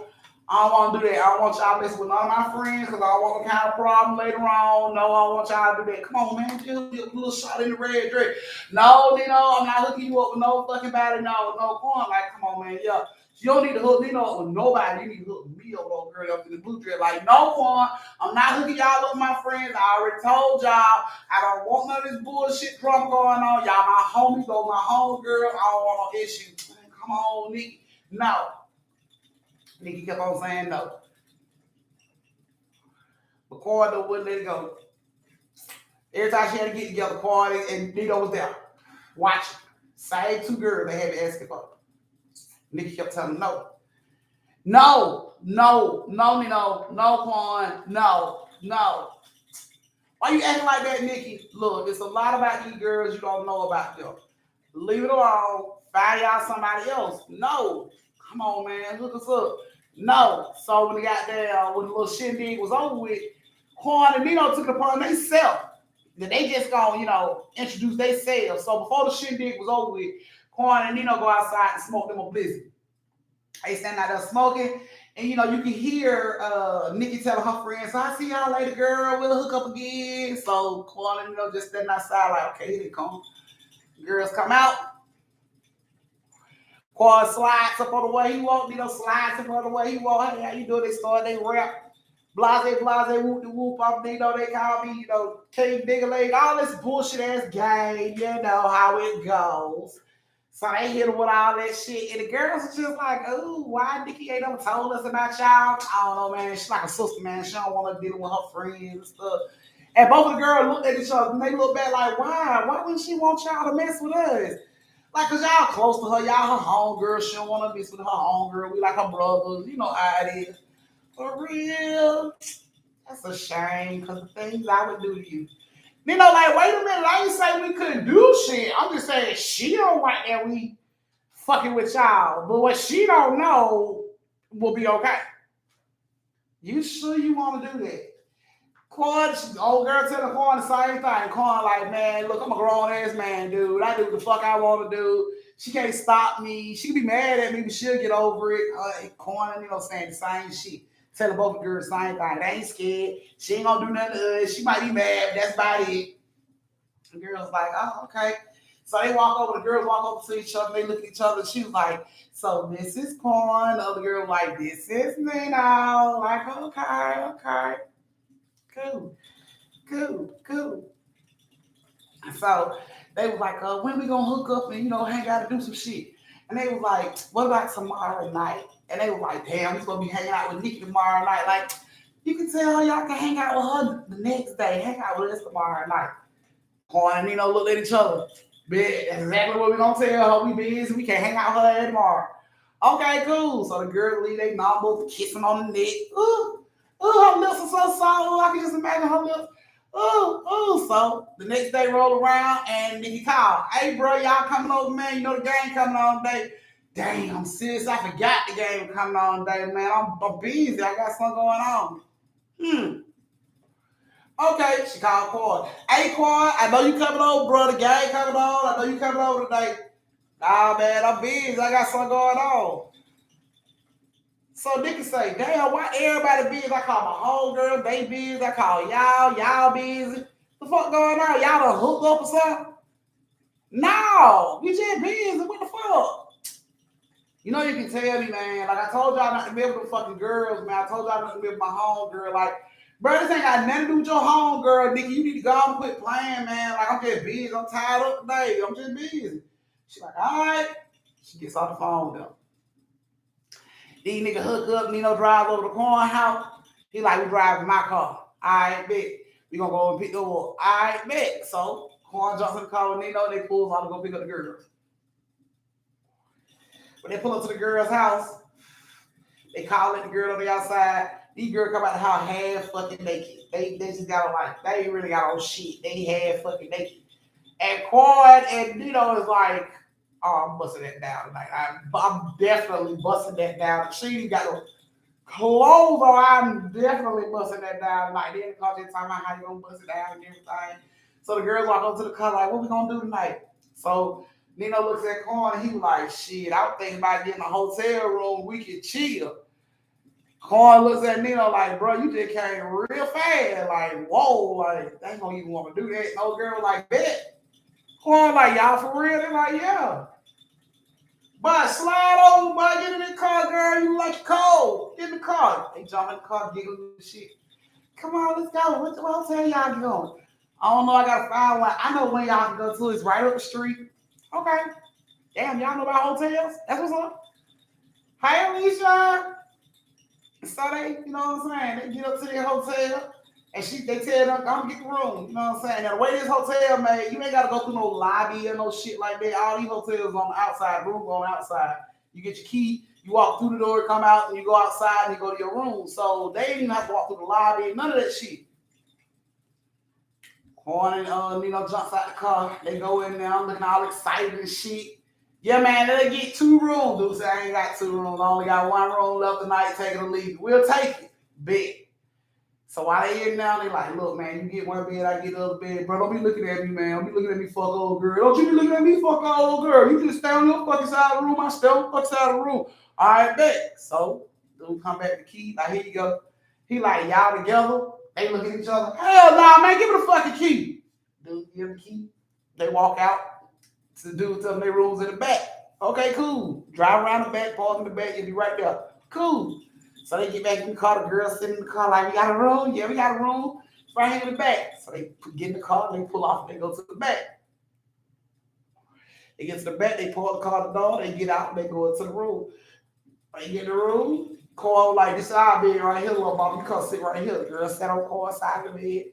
I don't want to do that. I don't want y'all messing with none of my friends because I don't want no kind of problem later on. No, I don't want y'all to do that. Come on, man. Just a little shot in the red dress. No, I'm not hooking you up with no fucking body. No, Quan. Like, come on, man. Yeah. You don't need to hook Nino up with nobody. You need to hook me up, old girl, up in the blue dress. Like, no one. I'm not hooking y'all up with my friends. I already told y'all. I don't want none of this bullshit drama going on. Y'all my homies, go my home girl. I don't want no issue. Come on, Nikki. No. Nikki kept on saying no. But Corda wouldn't let it go. Every time she had to get together, Corda and Nino was there. Watching. Same two girls they had to ask for. Nikki kept telling them no. No, Nino, no, Quan, no. Why you acting like that, Nikki? Look, there's a lot about these girls you don't know about them. Leave it alone. Find y'all somebody else. No. Come on, man. Hook us up. No. So when when the little shindig was over with, Quan and Nino took it upon themselves. That they just gonna, introduce themselves. So before the shindig was over with, Quan and Nino go outside and smoke them a blizzard. They stand out there smoking, and you can hear Nikki telling her friends, so I see y'all later, girl. We'll hook up again. So Quan and Nino just standing outside like, okay, here they come. Girls come out. Quan slides up on the way he walk. Nino slides up on the way he walk. Hey, how you doing? They start, they rap. Blase, whoop de whoop. They call me, King Digger Leg. All this bullshit ass game. You know how it goes. So they hit her with all that shit. And the girls are just like, oh, why Nikki ain't ever told us about y'all? I don't know, man. She's like a sister, man. She don't want to deal with her friends and stuff. And both of the girls looked at each other and they looked back like, why? Why wouldn't she want y'all to mess with us? Like, because y'all close to her. Y'all her homegirl. She don't want to mess with her homegirl. We like her brothers. You know how it is. For real. That's a shame because the things I would do to you. Wait a minute, I ain't say we couldn't do shit. I'm just saying she don't want that we fucking with y'all. But what she don't know will be okay. You sure you want to do that? Quan, old girl telling Quan the same thing. Quan like, man, look, I'm a grown-ass man, dude. I do what the fuck I want to do. She can't stop me. She can be mad at me, but she'll get over it. Quan, saying the same shit. Telling both the girls the same thing. They ain't scared. She ain't gonna do nothing to us. She might be mad, but that's about it. The girls like, oh, okay. So they walk over, the girls walk over to each other, they look at each other. She was like, so this is Quan. The other girl like, this is Nino. Like, okay. Cool. So they was like, when we gonna hook up and, hang out and do some shit? And they was like, what about tomorrow night? And they was like, damn, we supposed to be hanging out with Nikki tomorrow night. Like, you can tell her y'all can hang out with her the next day. Hang out with us tomorrow night. Quan and Nino looked at each other. Bitch, that's exactly what we're going to tell her. We busy. We can't hang out with her tomorrow. Okay, cool. So the girls leave their number, kissing on the neck. Ooh, her lips are so soft. Ooh, I can just imagine her lips. Ooh. So the next day roll around and Nikki called. Hey, bro, y'all coming over, man? You know the game coming on today. Damn, sis, I forgot the game coming on today, man. I'm busy. I got something going on. Okay, she called Quan. Hey, Quan, I know you coming over, bro. The game coming on. I know you coming over today. Nah, man, I'm busy. I got something going on. So Nikki say, damn, why everybody busy? I call my homegirl, they busy. I call y'all busy. The fuck going on? Y'all done hooked up or something? No, we just busy. What the fuck? You can tell me, man. Like I told y'all not to be with the fucking girls, man. I told y'all not to be with my homegirl. Like, bro, this ain't got nothing to do with your homegirl, Nikki. You need to go and quit playing, man. Like, I'm just busy. I'm tired up today. I'm just busy. She's like, all right. She gets off the phone with them. These niggas hook up, Nino drive over to Quan house. He like, we driving my car. All right, bet. We gonna go and pick them up. All right, bet. So Quan jumps in the car with Nino. They pull off to go pick up the girls. When they pull up to the girl's house, they call it the girl on the outside. These girls come out the house half fucking naked. They just got on they ain't really got on shit. They half fucking naked. And Quan and Nino is like, oh, I'm busting that down tonight. I'm definitely busting that down. She ain't got no clothes on. I'm definitely busting that down tonight. Then the car just talking about how you gonna bust it down and everything. So the girls walk up to the car like, what we gonna do tonight? So Nino looks at Quan and he was like, shit, I was thinking about getting a hotel room. We can chill. Quan looks at Nino like, bro, you just came real fast. Like, whoa, like, they ain't gonna even want to do that. No girl like, bet. Quan like, y'all for real? They're like, yeah. But slide over, boy. Get in the car, girl. You like cold. Get in the car. They jump in the car, giggling and shit. Come on, let's go. What hotel y'all going? I don't know. I gotta find one. I know when y'all can go to. It's right up the street. Okay. Damn, y'all know about hotels? That's what's up. Hey, Alicia. So they, you know what I'm saying? They get up to their hotel and they tell them, come get the room. You know what I'm saying? Now, the way this hotel made, you ain't got to go through no lobby or no shit like that. All these hotels on the outside, room on the outside. You get your key, you walk through the door, come out, and you go outside and you go to your room. So they didn't even have to walk through the lobby, none of that shit. Horn and Nino jumps out the car. They go in there looking all excited and shit. Yeah, man, they get 2 rooms. Dude said, I ain't got 2 rooms. I only got 1 room left tonight. Take it or leave it. We'll take it. Bet. So while they in now, they like, look, man, you get 1 bed, I get the other bed. Bro, don't be looking at me, man. Don't be looking at me, fuck old girl. Don't you be looking at me, fuck old girl. You just stay on your fucking side of the room. I stay on the fucking side of the room. All right, bet. So, dude come back to the key. Like, here you go. He like, y'all together. They look at each other. Hell nah, man, give me the fucking key. Dude, give him the key. They walk out. To do tell them their rooms in the back. Okay, cool. Drive around the back, park in the back, you'll be right there. Cool. So they get back in the car, the girl sitting in the car like, we got a room? Yeah, we got a room. It's right here in the back. So they get in the car, they pull off, and they go to the back. They get to the back, they pull the car to the door, they get out, they go into the room. They get in the room, Cole like, this is our bed right here, little mama. You come sit right here. The girl sat on Cole's side of the bed.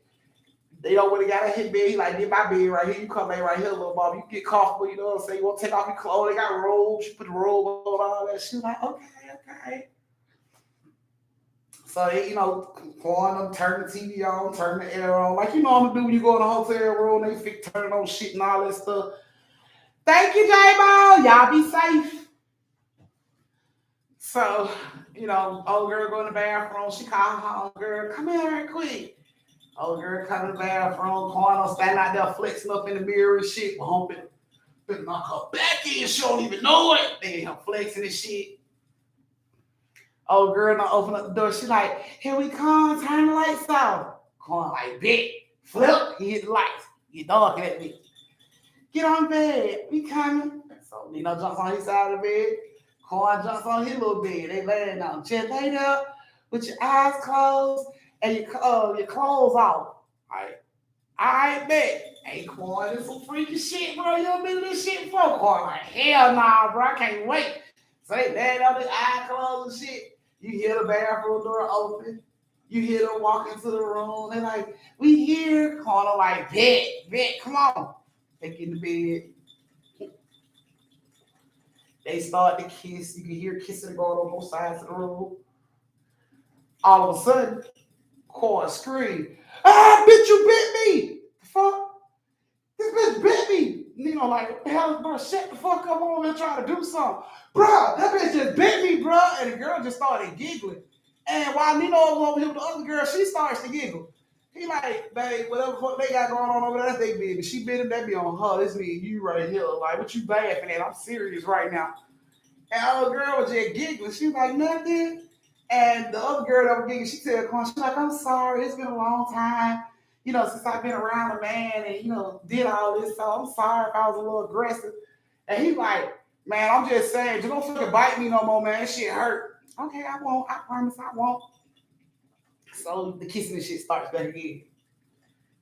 They don't really got a hit bed. He like, did my bed right here. You come lay right here, little Bob. You get comfortable, you know what I'm saying? You want to take off your clothes. They got robes. You put the robe on, all that shit. Like, okay. So they, you know, going them, turn the TV on, turn the air on. Like, you know what I'm gonna do when you go in a hotel room, they turn on shit and all that stuff. Thank you, J-Ball. Y'all be safe. So, you know, old girl go in the bathroom. She called her old girl, come here right quick. Old girl come in the bathroom, corner, standing out there flexing up in the mirror and shit. Well, hoping to knock her back in. She don't even know it. They him flexing and shit. Old girl don't open up the door. She like, here we come, turn the lights off. Corn like, bitch, flip, he hit the lights. Get dark at that bitch. Get on bed, we coming. So Nino jumps on his side of the bed. Corn jumps on his little bed. They laying down. Just lay there with your eyes closed and your clothes off. All right, bet. Hey, Corn, this some freaky shit, bro. You ever been in this shit before? Corn like, hell nah, bro. I can't wait. So they laying on their eyes closed and shit. You hear the bathroom door open. You hear them walk into the room. They like, we here. Corner like, bet, come on. They get in the bed. They start to kiss. You can hear kissing going on both sides of the room. All of a sudden, Corn scream, ah, bitch, you bit me. The fuck? This bitch bit me. Nino like, what the hell is bro? Shut the fuck up over there trying to do something. Bruh, that bitch just bit me, bruh. And the girl just started giggling. And while Nino was over here with the other girl, she starts to giggle. He like, babe, whatever fuck they got going on over there, that's they baby. She bit him, that be on her. This me and you right here. Like, what you laughing at? I'm serious right now. And the other girl was just giggling. She was like, nothing. And the other girl that was giggling, she said, she's like, I'm sorry. It's been a long time, you know, since I've been around a man and, you know, did all this. So I'm sorry if I was a little aggressive. And he's like, man, I'm just saying, just don't fucking bite me no more, man. That shit hurt. Okay, I won't. I promise I won't. So the kissing and shit starts back again.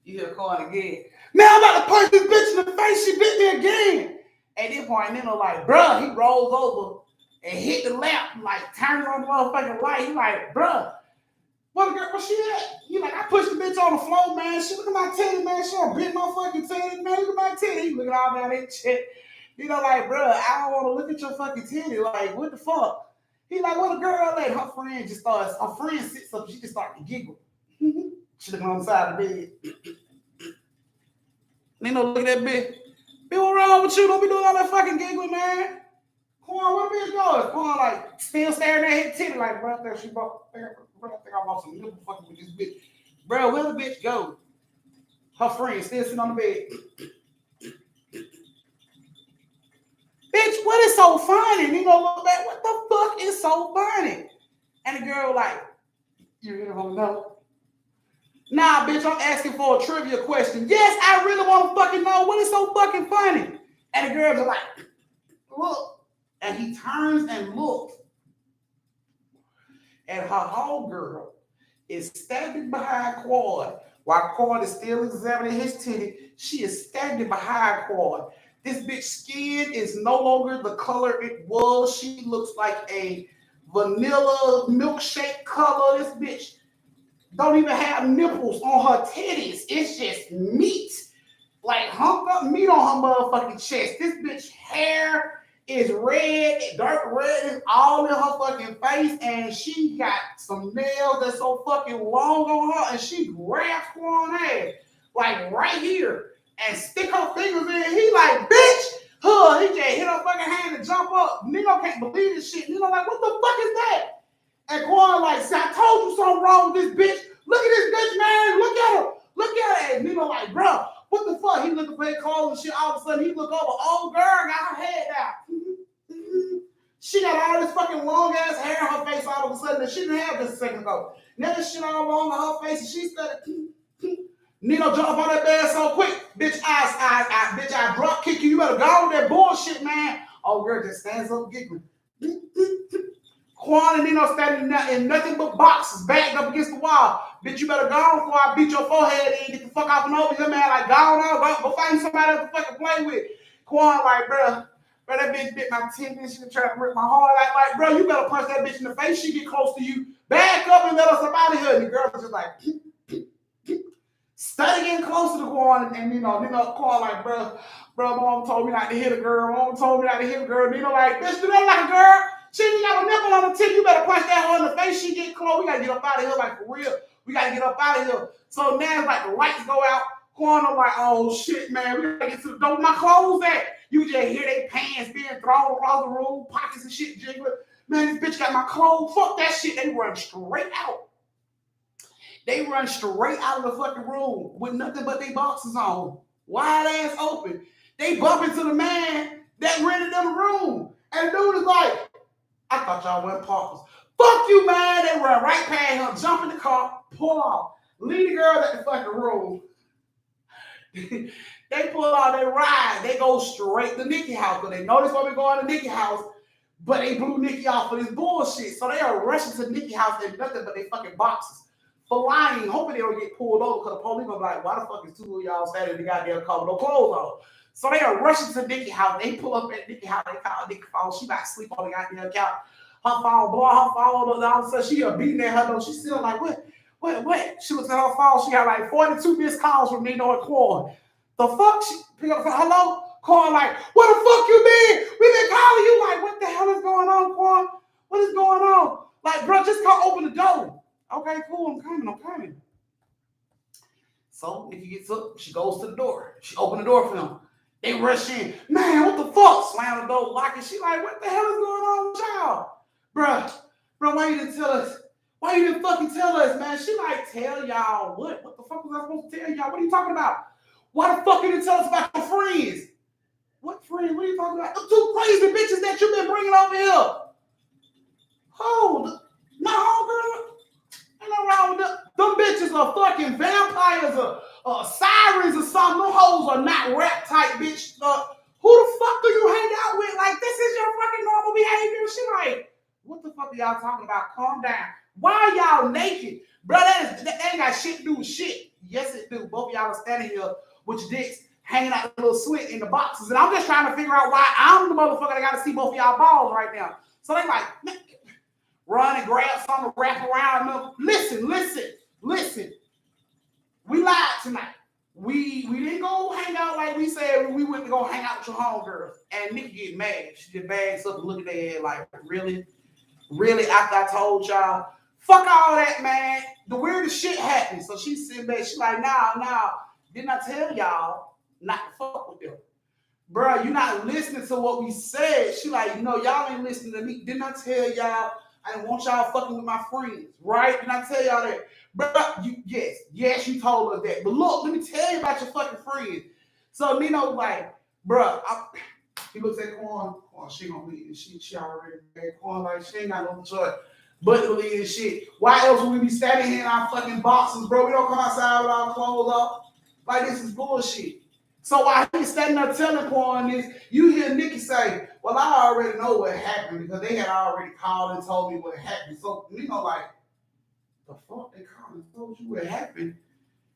You hear Corn again. Man, I'm about to punch this bitch in the face. She bit me again. At this point, Nino like, bruh, he rolls over and hit the lamp, like turns on the motherfucking light. He like, bruh, where she at? He like, I pushed the bitch on the floor, man. She look at my titty, man. She done bit my fucking titty, man. Look at my titty. He looking all down that shit. You know, like, bruh, I don't want to look at your fucking titty. Like, what the fuck? He like, what a girl at? Her friend sits up, she just started to giggle. She looking on the side of the bed. Nino look at that bitch. Bitch, what wrong with you? Don't be doing all that fucking giggling, man. Corn, where the bitch going? Corn like still staring at his titty like, bro, I think I want some nipple fucking with this bitch. Bro, where the bitch go? Her friend still sitting on the bed. Bitch, what is so funny? Nino look back, what the fuck is so funny? And the girl like, you really want to know? Nah, bitch, I'm asking for a trivia question. Yes, I really want to fucking know what is so fucking funny. And the girl be like, look, And he turns and looks, and her homegirl is standing behind Quad while Quad is still examining his titty. She is standing behind Quad. This bitch skin is no longer the color it was. She looks like a vanilla milkshake color. This bitch don't even have nipples on her titties. It's just meat. Like humped up meat on her motherfucking chest. This bitch hair is red, dark red, is all in her fucking face, and she got some nails that's so fucking long on her, and she grabs Quan ass, like right here, and stick her fingers in. He like, bitch, huh? He just hit her fucking hand and jump up. Nino can't believe this shit. Nino like, what the fuck is that? And Quan like, see, I told you something wrong with this bitch. Look at this bitch, man. Look at her. Look at her. And Nino like, bro, what the fuck? He looking for his clothes and shit. All of a sudden, he look over. Old girl got her head out. She got all this fucking long ass hair on her face all of a sudden that she didn't have just a second ago. Now this shit all long on her face and she started. Nino jumped on that bed so quick. Bitch, I drop kick you. You better go with that bullshit, man. Old girl just stands up giggling. Quan and Nino standing in nothing but boxes, backed up against the wall. Bitch, you better go on before I beat your forehead in. Get the fuck off and over here, man. Like, go on, go find somebody else to fucking play with. Quan, like, bro, that bitch bit my tendon. She tried to rip my heart. Like, bro, you better punch that bitch in the face. She get close to you. Back up and let us up out of here. And the girl was just like, study getting closer to Quan. And, Quan, like, bro, mom told me not to hit a girl. Mom told me not to hit a girl. Nino, like, bitch, do that like a girl. She ain't got a nipple on the tip. You better punch that her in the face. She get close. We got to get up out of here, like, for real. We got to get up out of here. So now it's like the lights go out. Quan, I'm like, oh, shit, man. We got to get to the door. Where my clothes at? You just hear they pants being thrown across the room, pockets and shit jiggling. Man, this bitch got my clothes. Fuck that shit. They run straight out. They run straight out of the fucking room with nothing but their boxes on. Wide ass open. They bump into the man that rented them the room. And the dude is like, I thought y'all weren't partners. Fuck you, man. They run right past him, jump in the car, pull off. Leave the girl at the fucking room. They pull out, they ride, they go straight to Nikki house. But they know this why we going to Nikki house, but they blew Nikki off for this bullshit. So they are rushing to Nikki house and nothing but they fucking boxes. Flying, hoping they don't get pulled over because the police gonna be like, why the fuck is two of y'all standing in the goddamn car with no clothes on? So they are rushing to Nikki house. They pull up at Nikki house, they call Nikki phone. She about to sleep on the goddamn couch. Her phone, blow her phone, all of a sudden she a beating at her though. She's still like, what? She looks at her phone, she got like 42 missed calls from Nino and Quan. The fuck? She pick up the phone, hello? Quan like, where the fuck you been? We been calling you. Like, what the hell is going on, Quan? What is going on? Like, bro, just come open the door. Okay, cool, I'm coming. So Nikki gets up, she goes to the door. She opened the door for them. They rush in. Man, what the fuck? Slam the door, lock it. She like, what the hell is going on with y'all? Bruh, why you didn't tell us? Why you didn't fucking tell us, man? She like, tell y'all what? What the fuck was I supposed to tell y'all? What are you talking about? Why the fuck you didn't tell us about your friends? What friends? What are you talking about? The two crazy bitches that you've been bringing over here. Oh, my homegirl. Ain't no wrong with them. Them bitches are fucking vampires or sirens or something. Them hoes are not rap type, bitch. Who the fuck do you hang out with? Like, this is your fucking normal behavior. She like, what the fuck are y'all talking about? Calm down. Why y'all naked? Bro, that ain't got shit to do with shit. Yes, it do. Both of y'all are standing here with your dicks hanging out a little sweat in the boxes. And I'm just trying to figure out why I'm the motherfucker that got to see both of y'all balls right now. So they like, run and grab something, wrap around them. Listen. We lied tonight. We didn't go hang out like we said. We went to go hang out with your homegirls. And Nikki get mad. She just bags up and look at their head like, really? After I told y'all, fuck all that, man. The weirdest shit happened. So she's sitting back. She's like, nah. Didn't I tell y'all not to fuck with them? Bro, you're not listening to what we said. She like, y'all ain't listening to me. Didn't I tell y'all I didn't want y'all fucking with my friends, right? Didn't I tell y'all that? Bro, yes, you told us that. But look, let me tell you about your fucking friends. So Nino's like, bro, he looks at Quan. She gonna leave this shit. She already made Quan like she ain't got no choice but to leave this shit. Why else would we be standing here in our fucking boxes, bro? We don't come outside with our clothes off. Like, this is bullshit. So while he's standing there telling Quan this, you hear Nikki say, well, I already know what happened because they had already called and told me what happened. So Nino like, the fuck they called and told you what happened?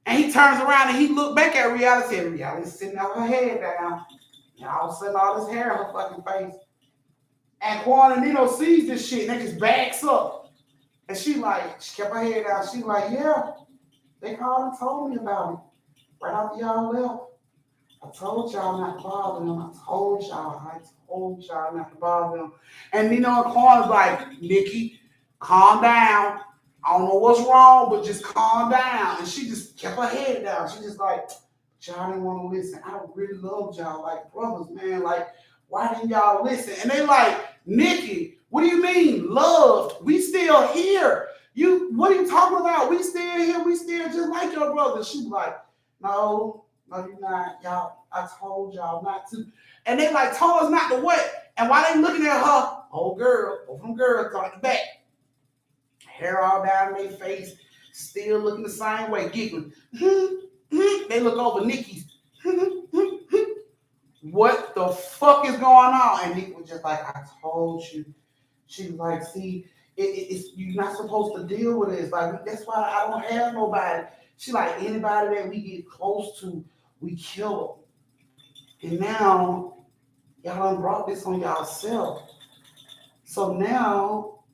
And he turns around and he looked back at Reality, and Reality's sitting out her head down. And all of a sudden, all this hair in her fucking face. And Quan and Nino sees this shit and they just backs up. And she kept her head down. She like, yeah, they called and told me about it. Right after y'all left. I told y'all not to bother them. I told y'all not to bother them. And Nino and Quan is like, Nikki, calm down. I don't know what's wrong, but just calm down. And she just kept her head down. She just like, y'all didn't want to listen. I really loved y'all like brothers, man. Like, why didn't y'all listen? And they like, Nikki, what do you mean loved? We still here. What are you talking about? We still here. We still just like your brothers. She was like, no, you're not. Y'all, I told y'all not to. And they like told us not to what? And while they looking at her, old girl, both of them girls on the back, hair all down their face, still looking the same way, giggling. They look over Nikki's. What the fuck is going on? And Nikki was just like, I told you. She was like, see, it's you're not supposed to deal with it. It's like, that's why I don't have nobody. She like, anybody that we get close to, we kill them. And now, y'all done brought this on y'allself. So now,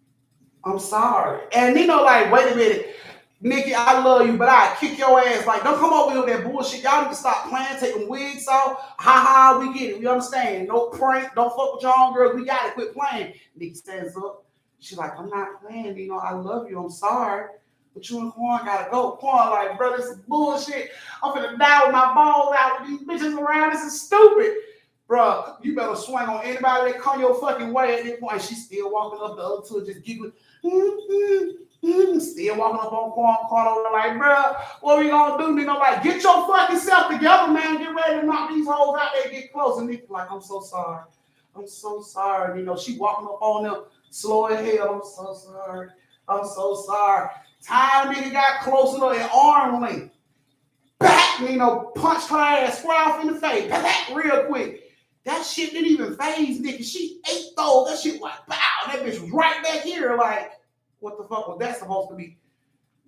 I'm sorry. And like, wait a minute. Nikki, I love you, but I kick your ass. Like, don't come over here with that bullshit. Y'all need to stop playing, take them wigs off. Ha, we get it. We understand. No prank. Don't fuck with your own girls. We got it. Quit playing. Nikki stands up. She's like, I'm not playing. I love you. I'm sorry. But you and Quan gotta go. Quan like, bro, this is bullshit. I'm finna die with my balls out with these bitches around. This is stupid. Bro, you better swing on anybody that come your fucking way at this point. She's still walking up the other two, just giggling. Still walking up on Quan over like, bro, what we gonna do? Like, get your fucking self together, man. Get ready to knock these hoes out there, get close. And Nick like, I'm so sorry. I'm so sorry. She walking up on them, slow as hell. I'm so sorry. I'm so sorry. Time nigga got close enough at arm length. Back, punched her ass square off in the face. Back, real quick. That shit didn't even phase Nikki. She ate those. That shit like, pow. That bitch was right back here. Like, what the fuck was that supposed to be?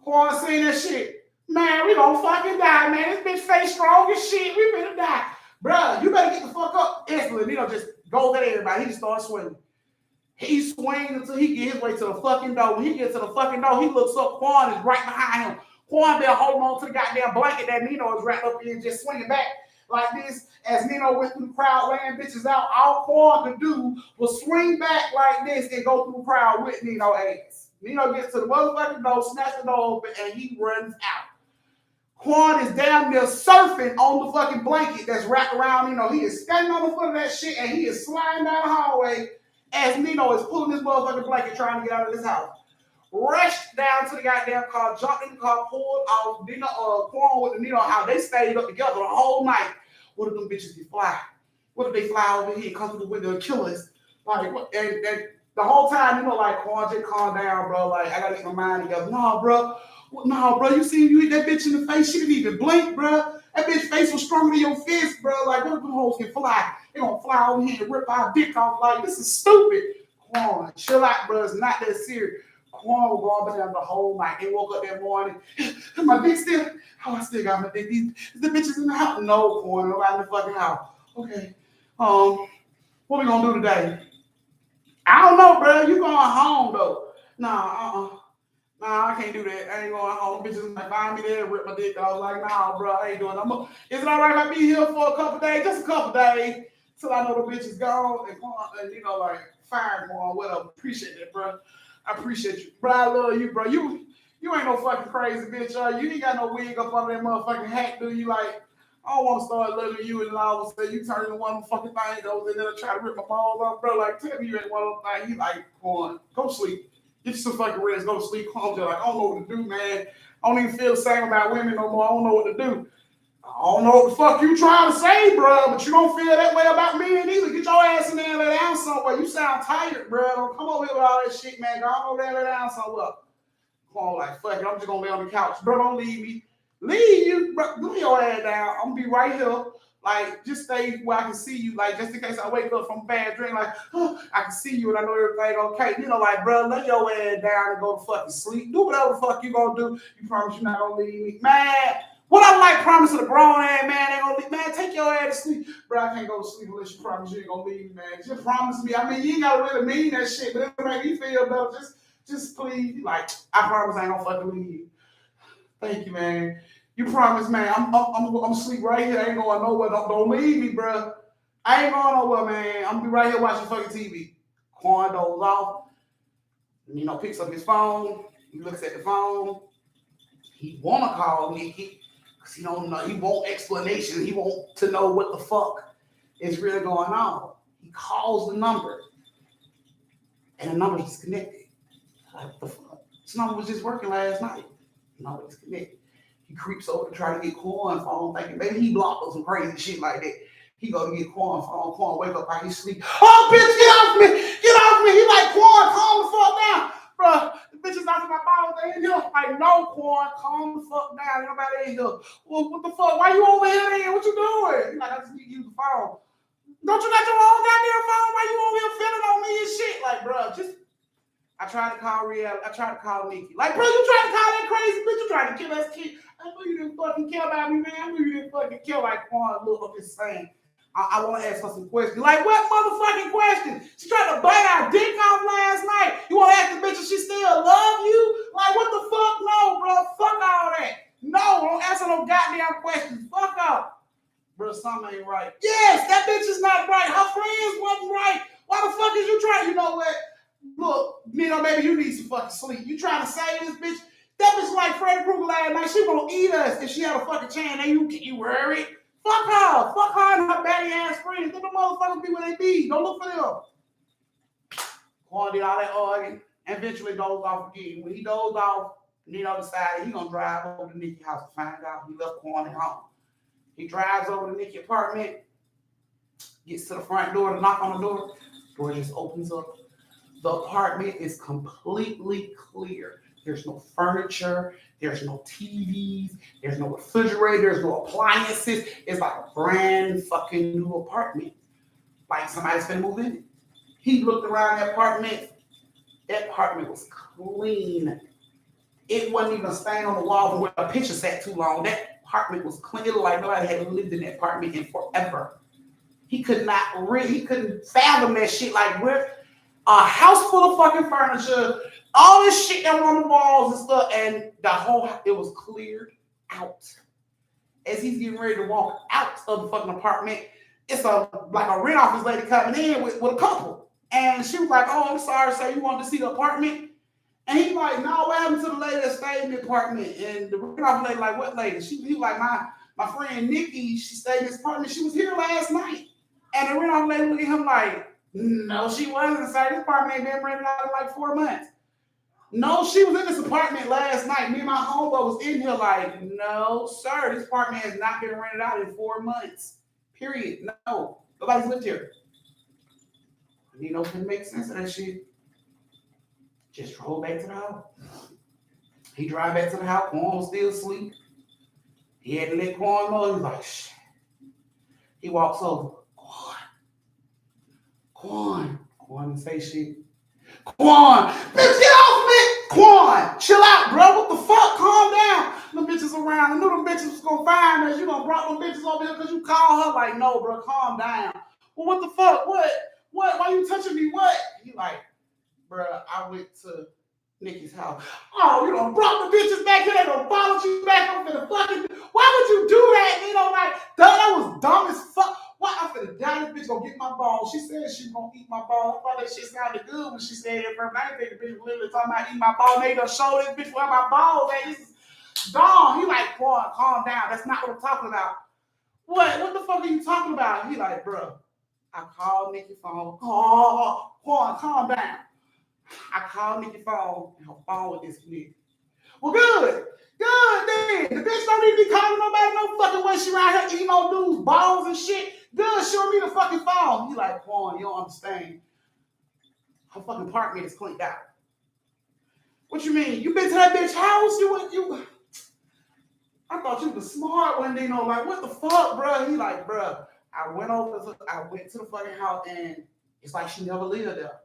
Quan saying that shit. Man, we gonna fucking die, man. This bitch face strong as shit. We finna die. Bruh, you better get the fuck up. Instantly, just goes at everybody. He just starts swinging. He swings until he get his way to the fucking door. When he gets to the fucking door, he looks up. Quan is right behind him. Quan there holding on to the goddamn blanket that Nino is wrapped up in, just swinging back like this. As Nino went through the crowd laying bitches out, all Quan could do was swing back like this and go through the crowd with Nino ass. Nino gets to the motherfucking door, snatches the door open, and he runs out. Quan is down there surfing on the fucking blanket that's wrapped around Nino. He is standing on the foot of that shit, and he is sliding down the hallway as Nino is pulling this motherfucking blanket trying to get out of this house. Rushed down to the goddamn car, jumped in the car, pulled off. Quan with the Nino how they stayed up together the whole night. What if them bitches be fly? What if they fly over here and come through the window and kill us? Like, what? And the whole time, like, Quan, just calm down, bro. Like, I gotta get my mind together. No, bro, you see you hit that bitch in the face. She didn't even blink, bro. That bitch face was stronger than your fist, bro. Like, what if them hoes can fly? They gonna fly over here and rip our dick off. Like, this is stupid. Quan, chill out, bro. It's not that serious. Quan was going down the whole night. They woke up that morning. My dick still. Oh, I still got my dick. The bitches in the house. No, Quan, nobody in the fucking house. Okay. What we gonna do today? I don't know, bro. You going home though? Nah, I can't do that. I ain't going home. Bitches might find me there and rip my dick off. Like, nah, bro, I ain't doing that. Is it all right if I be here for a couple days? Just a couple days till I know the bitch is gone and like fire Quan, whatever. Appreciate that, bro. I appreciate you, bro. I love you, bro. You ain't no fucking crazy bitch, you ain't got no wig up under that motherfucking hat, do you? Like, I don't want to start loving you and all of a sudden you turn into one of them fucking things and then I try to rip my balls off, bro. Like, tell me you ain't one of them things. You like, Quan, go sleep. Get you some fucking rest, go to sleep. Quan, just like, I don't know what to do, man. I don't even feel the same about women no more. I don't know what to do. I don't know what the fuck you trying to say, bro, but you don't feel that way about me either. Get your ass in there and lay down somewhere. You sound tired, bro. Don't come over here with all that shit, man. Go on over there and lay down somewhere. Quan, like, fuck it. I'm just gonna lay on the couch. Bro, don't leave me. Leave you, bro. Leave your ass down. I'm gonna be right here. Like, just stay where I can see you. Like, just in case I wake up from a bad dream, like, oh, I can see you and I know everything okay. You know, like, bro, lay your ass down and go to fucking sleep. Do whatever the fuck you gonna do. You promise you're not gonna leave me. Man, what I like promising a grown ass man ain't gonna leave. Man, take your ass to sleep. Bro, I can't go to sleep unless you promise you ain't gonna leave me, man. Just promise me. I mean, you ain't gotta really mean that shit, but it'll make me feel better. Just please. Like, I promise I ain't gonna fucking leave you. Thank you, man. You promise, man. I'm sleep right here. I ain't going nowhere. Don't leave me, bro. I ain't going nowhere, man. I'm gonna be right here watching fucking TV. Quan goes off. You know, picks up his phone. He looks at the phone. He wanna call Nikki because he don't know. He want explanation. He want to know what the fuck is really going on. He calls the number, and the number is disconnected. Like, what the fuck? This number was just working last night. The number is disconnected. He creeps over to try to get Quan phone, thinking maybe he blocked or some crazy shit like that. He go to get Quan phone. Quan wake up while he sleep. Oh, bitch, get off me! Get off me! He like, Quan, calm the fuck down. Bro, the bitch is knocking my balls. They in here. Like, no, Quan, calm the fuck down. Ain't nobody in here. Well, what the fuck? Why you over here, man? What you doing? He like, I just need to use the phone. Don't you got your own goddamn phone? Why you over here feeling on me and shit? Like, bro, just... I tried to call I tried to call Nikki. Like, bro, you tried to call that crazy bitch. You tried to kill us, kid. I know you didn't fucking care about me, man. I know you didn't fucking kill like Quan. Look, I'm just saying. I want to ask her some questions. Like, what motherfucking questions? She tried to bite our dick off last night. You want to ask the bitch if she still love you? Like, what the fuck? No, bro. Fuck all that. No, don't answer no goddamn questions. Fuck off. Bro, something ain't right. Yes, that bitch is not right. Her friends wasn't right. Why the fuck is you trying? You know what? Look, Nino, baby, you need some fucking sleep. You trying to save this bitch? That bitch like Freddy Krueger last night. She gonna eat us if she had a fucking chance. And you worried? Fuck her. Fuck her and her batty ass friends. Let the motherfuckers be where they be. Don't look for them. Quan did all that arguing and eventually dozed off again. When he dozed off, Nino decided he gonna drive over to Nikki's house to find out he left Quan at home. He drives over to Nikki's apartment, gets to the front door to knock on the door. Door just opens up. The apartment is completely clear. There's no furniture. There's no TVs. There's no refrigerator. There's no appliances. It's like a brand fucking new apartment. Like somebody's gonna move in it. He looked around that apartment. That apartment was clean. It wasn't even a stain on the wall from where a picture sat too long. That apartment was clean. It looked like nobody had lived in that apartment in forever. He couldn't fathom that shit. Like, where a house full of fucking furniture, all this shit that was on the walls and stuff, and it was cleared out. As he's getting ready to walk out of the fucking apartment, it's like a rent office lady coming in with a couple. And she was like, oh, I'm sorry, sir, you want to see the apartment? And he's like, no, what happened to the lady that stayed in the apartment? And the rent office lady like, what lady? He was like, my friend Nikki, she stayed in this apartment. She was here last night. And the rent office lady looked at him like, no, she wasn't. Sir, this apartment ain't been rented out in like 4 months. No, she was in this apartment last night. Me and my homeboy was in here like, no, sir, this apartment has not been rented out in 4 months. Period. No, nobody's lived here. You know, couldn't make sense of that shit. Just drove back to the house. He drive back to the house. Quan was still asleep. He had to let Quan know. He was like, shit. He walks over. Quan didn't say shit. Quan, bitch, get off me! Quan, chill out, bro. What the fuck? Calm down. Them bitches around. I knew them bitches was gonna find us. You gonna brought them bitches over here because you called her. Like, no, bro, calm down. Well, what the fuck? What? Why you touching me? What? He like, bro, I went to Nikki's house. Oh, you done brought the bitches back here. They done followed you back. I'm finna fucking. Why would you do that? You know, like, that was dumb as fuck. Why I'm finna die? This bitch gonna get my balls. She said she gonna eat my balls. I thought that shit sounded good when she said it first. I didn't think the bitch was literally talking about eating my balls. They done show this bitch where my balls at. This is dumb. He like, Quan, calm down. That's not what I'm talking about. What the fuck are you talking about? He like, bro, I called Nikki's phone. Oh, Quan, calm down. I called Nikki's phone and her phone was disconnected. Well, good. Good, then. The bitch don't need to be calling nobody no fucking way. She around here eating on dudes' balls and shit. Good, show me the fucking phone. He like, Quan, you don't understand. Her fucking apartment is cleaned out. What you mean? You been to that bitch house? I thought you was smart one day, like, what the fuck, bro? He like, bro, I went to the fucking house and it's like she never lived there.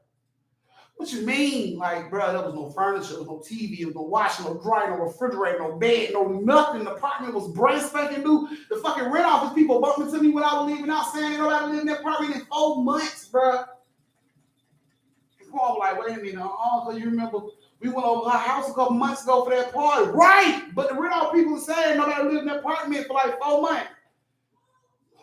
What you mean? Like, bro, there was no furniture, there was no TV, there was no washing, no drying, no refrigerator, no bed, no nothing. The apartment was brand spanking new. The fucking rent office people bumped into me when I was leaving out saying nobody lived in that apartment in 4 months, bro. I'm like, wait a minute, because you remember we went over her house a couple months ago for that party. Right! But the rent office people saying nobody lived in that apartment for like 4 months.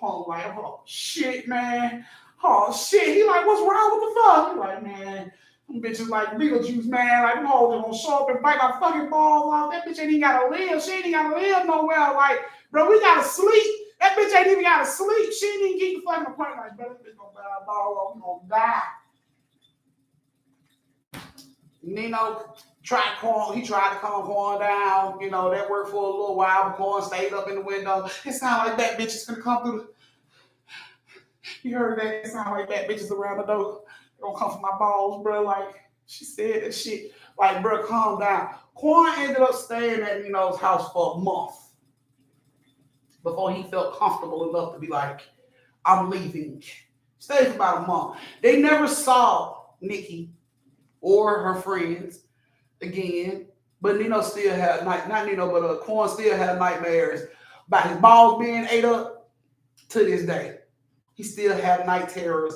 Oh, like, oh, shit, man. Oh, shit. He like, what's wrong with the fuck? He like, man, them bitches like Beetlejuice, man. Like, them hoes are gonna show up and bite my fucking balls off. That bitch ain't even gotta live. She ain't even gotta live nowhere. Like, bro, we gotta sleep. That bitch ain't even gotta sleep. She ain't even get the fucking appointment. Like, bro, this bitch gonna bite our balls off. We gonna die. Nino tried Corn. He tried to calm Corn down. You know, that worked for a little while, but Corn stayed up in the window. It sounded like that bitch is gonna come through the... You heard that? It sounded like that bitch is around the door. They're gonna come for my balls, bro. Like, she said that shit. Like, bro, calm down. Corn ended up staying at Nino's house for a month before he felt comfortable enough to be like, I'm leaving. Stayed for about a month. They never saw Nikki or her friends again, but Nino still had Corn still had nightmares about his balls being ate up to this day. He still had night terrors,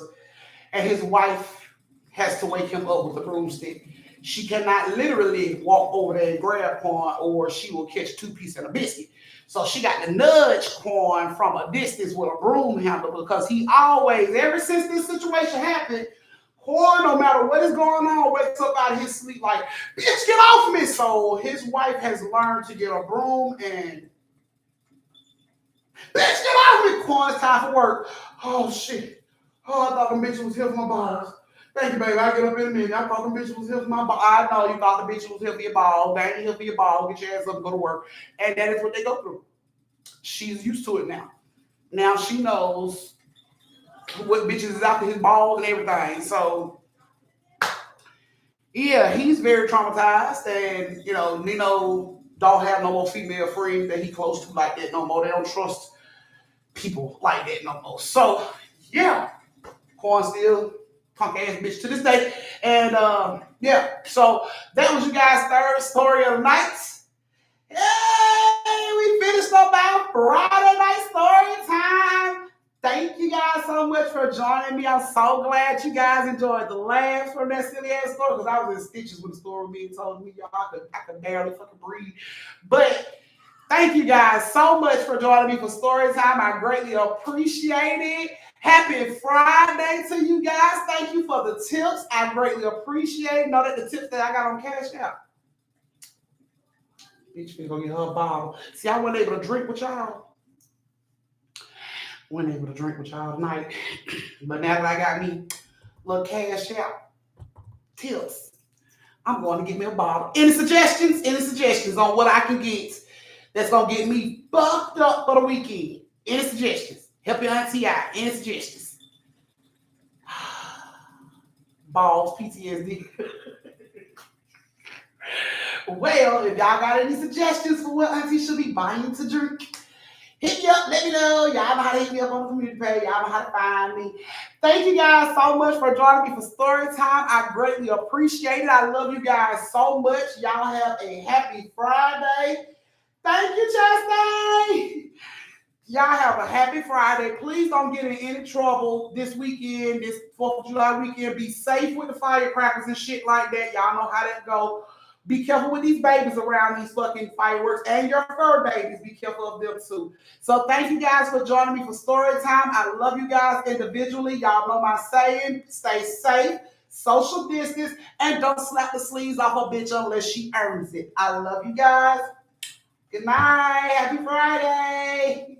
and his wife has to wake him up with a broomstick. She cannot literally walk over there and grab Corn, or she will catch 2 pieces and a biscuit. So she got to nudge Corn from a distance with a broom handle, because he always, ever since this situation happened, Corn, no matter what is going on, wakes up out of his sleep like, bitch, get off me. So his wife has learned to get a broom and, bitch, get off me. Corn, it's time for work. Oh, shit. Oh, I thought the bitch was here for my balls. Thank you, baby. I'll get up in a minute. I thought the bitch was here for my balls. I know you thought the bitch was here for your balls. They ain't here for your balls. Get your ass up and go to work. And that is what they go through. She's used to it now. Now she knows what bitches is after his balls and everything. So, yeah, he's very traumatized. And, you know, Nino don't have no more female friends that he close to like that no more. They don't trust people like that no more. So, yeah, Corn still punk ass bitch to this day. And, yeah, so that was you guys' third story of the night. Hey, we finished up our Friday night story time. Thank you guys so much for joining me. I'm so glad you guys enjoyed the laughs from that silly ass story, because I was in stitches when the story was being told to me. Y'all, I could barely fucking breathe. But thank you guys so much for joining me for story time. I greatly appreciate it. Happy Friday to you guys. Thank you for the tips. I greatly appreciate it. Know that the tips that I got on Cash App. Bitch, finna go get her a bottle. See, I wasn't able to drink with y'all. Wasn't able to drink with y'all tonight. But now that I got me a little Cash App tips, I'm going to get me a bottle. Any suggestions on what I can get that's going to get me fucked up for the weekend? Any suggestions? Help your auntie out. Any suggestions? Balls, PTSD. Well, if y'all got any suggestions for what auntie should be buying to drink, hit me up, let me know. Y'all know how to hit me up on the community page. Y'all know how to find me. Thank you guys so much for joining me for story time. I greatly appreciate it. I love you guys so much. Y'all have a happy Friday. Thank you, Chastain. Y'all have a happy Friday. Please don't get in any trouble this weekend, this 4th of July weekend. Be safe with the firecrackers and shit like that. Y'all know how that go. Be careful with these babies around these fucking fireworks, and your fur babies. Be careful of them too. So thank you guys for joining me for story time. I love you guys individually. Y'all know my saying. Stay safe, social distance, and don't slap the sleeves off a bitch unless she earns it. I love you guys. Good night. Happy Friday.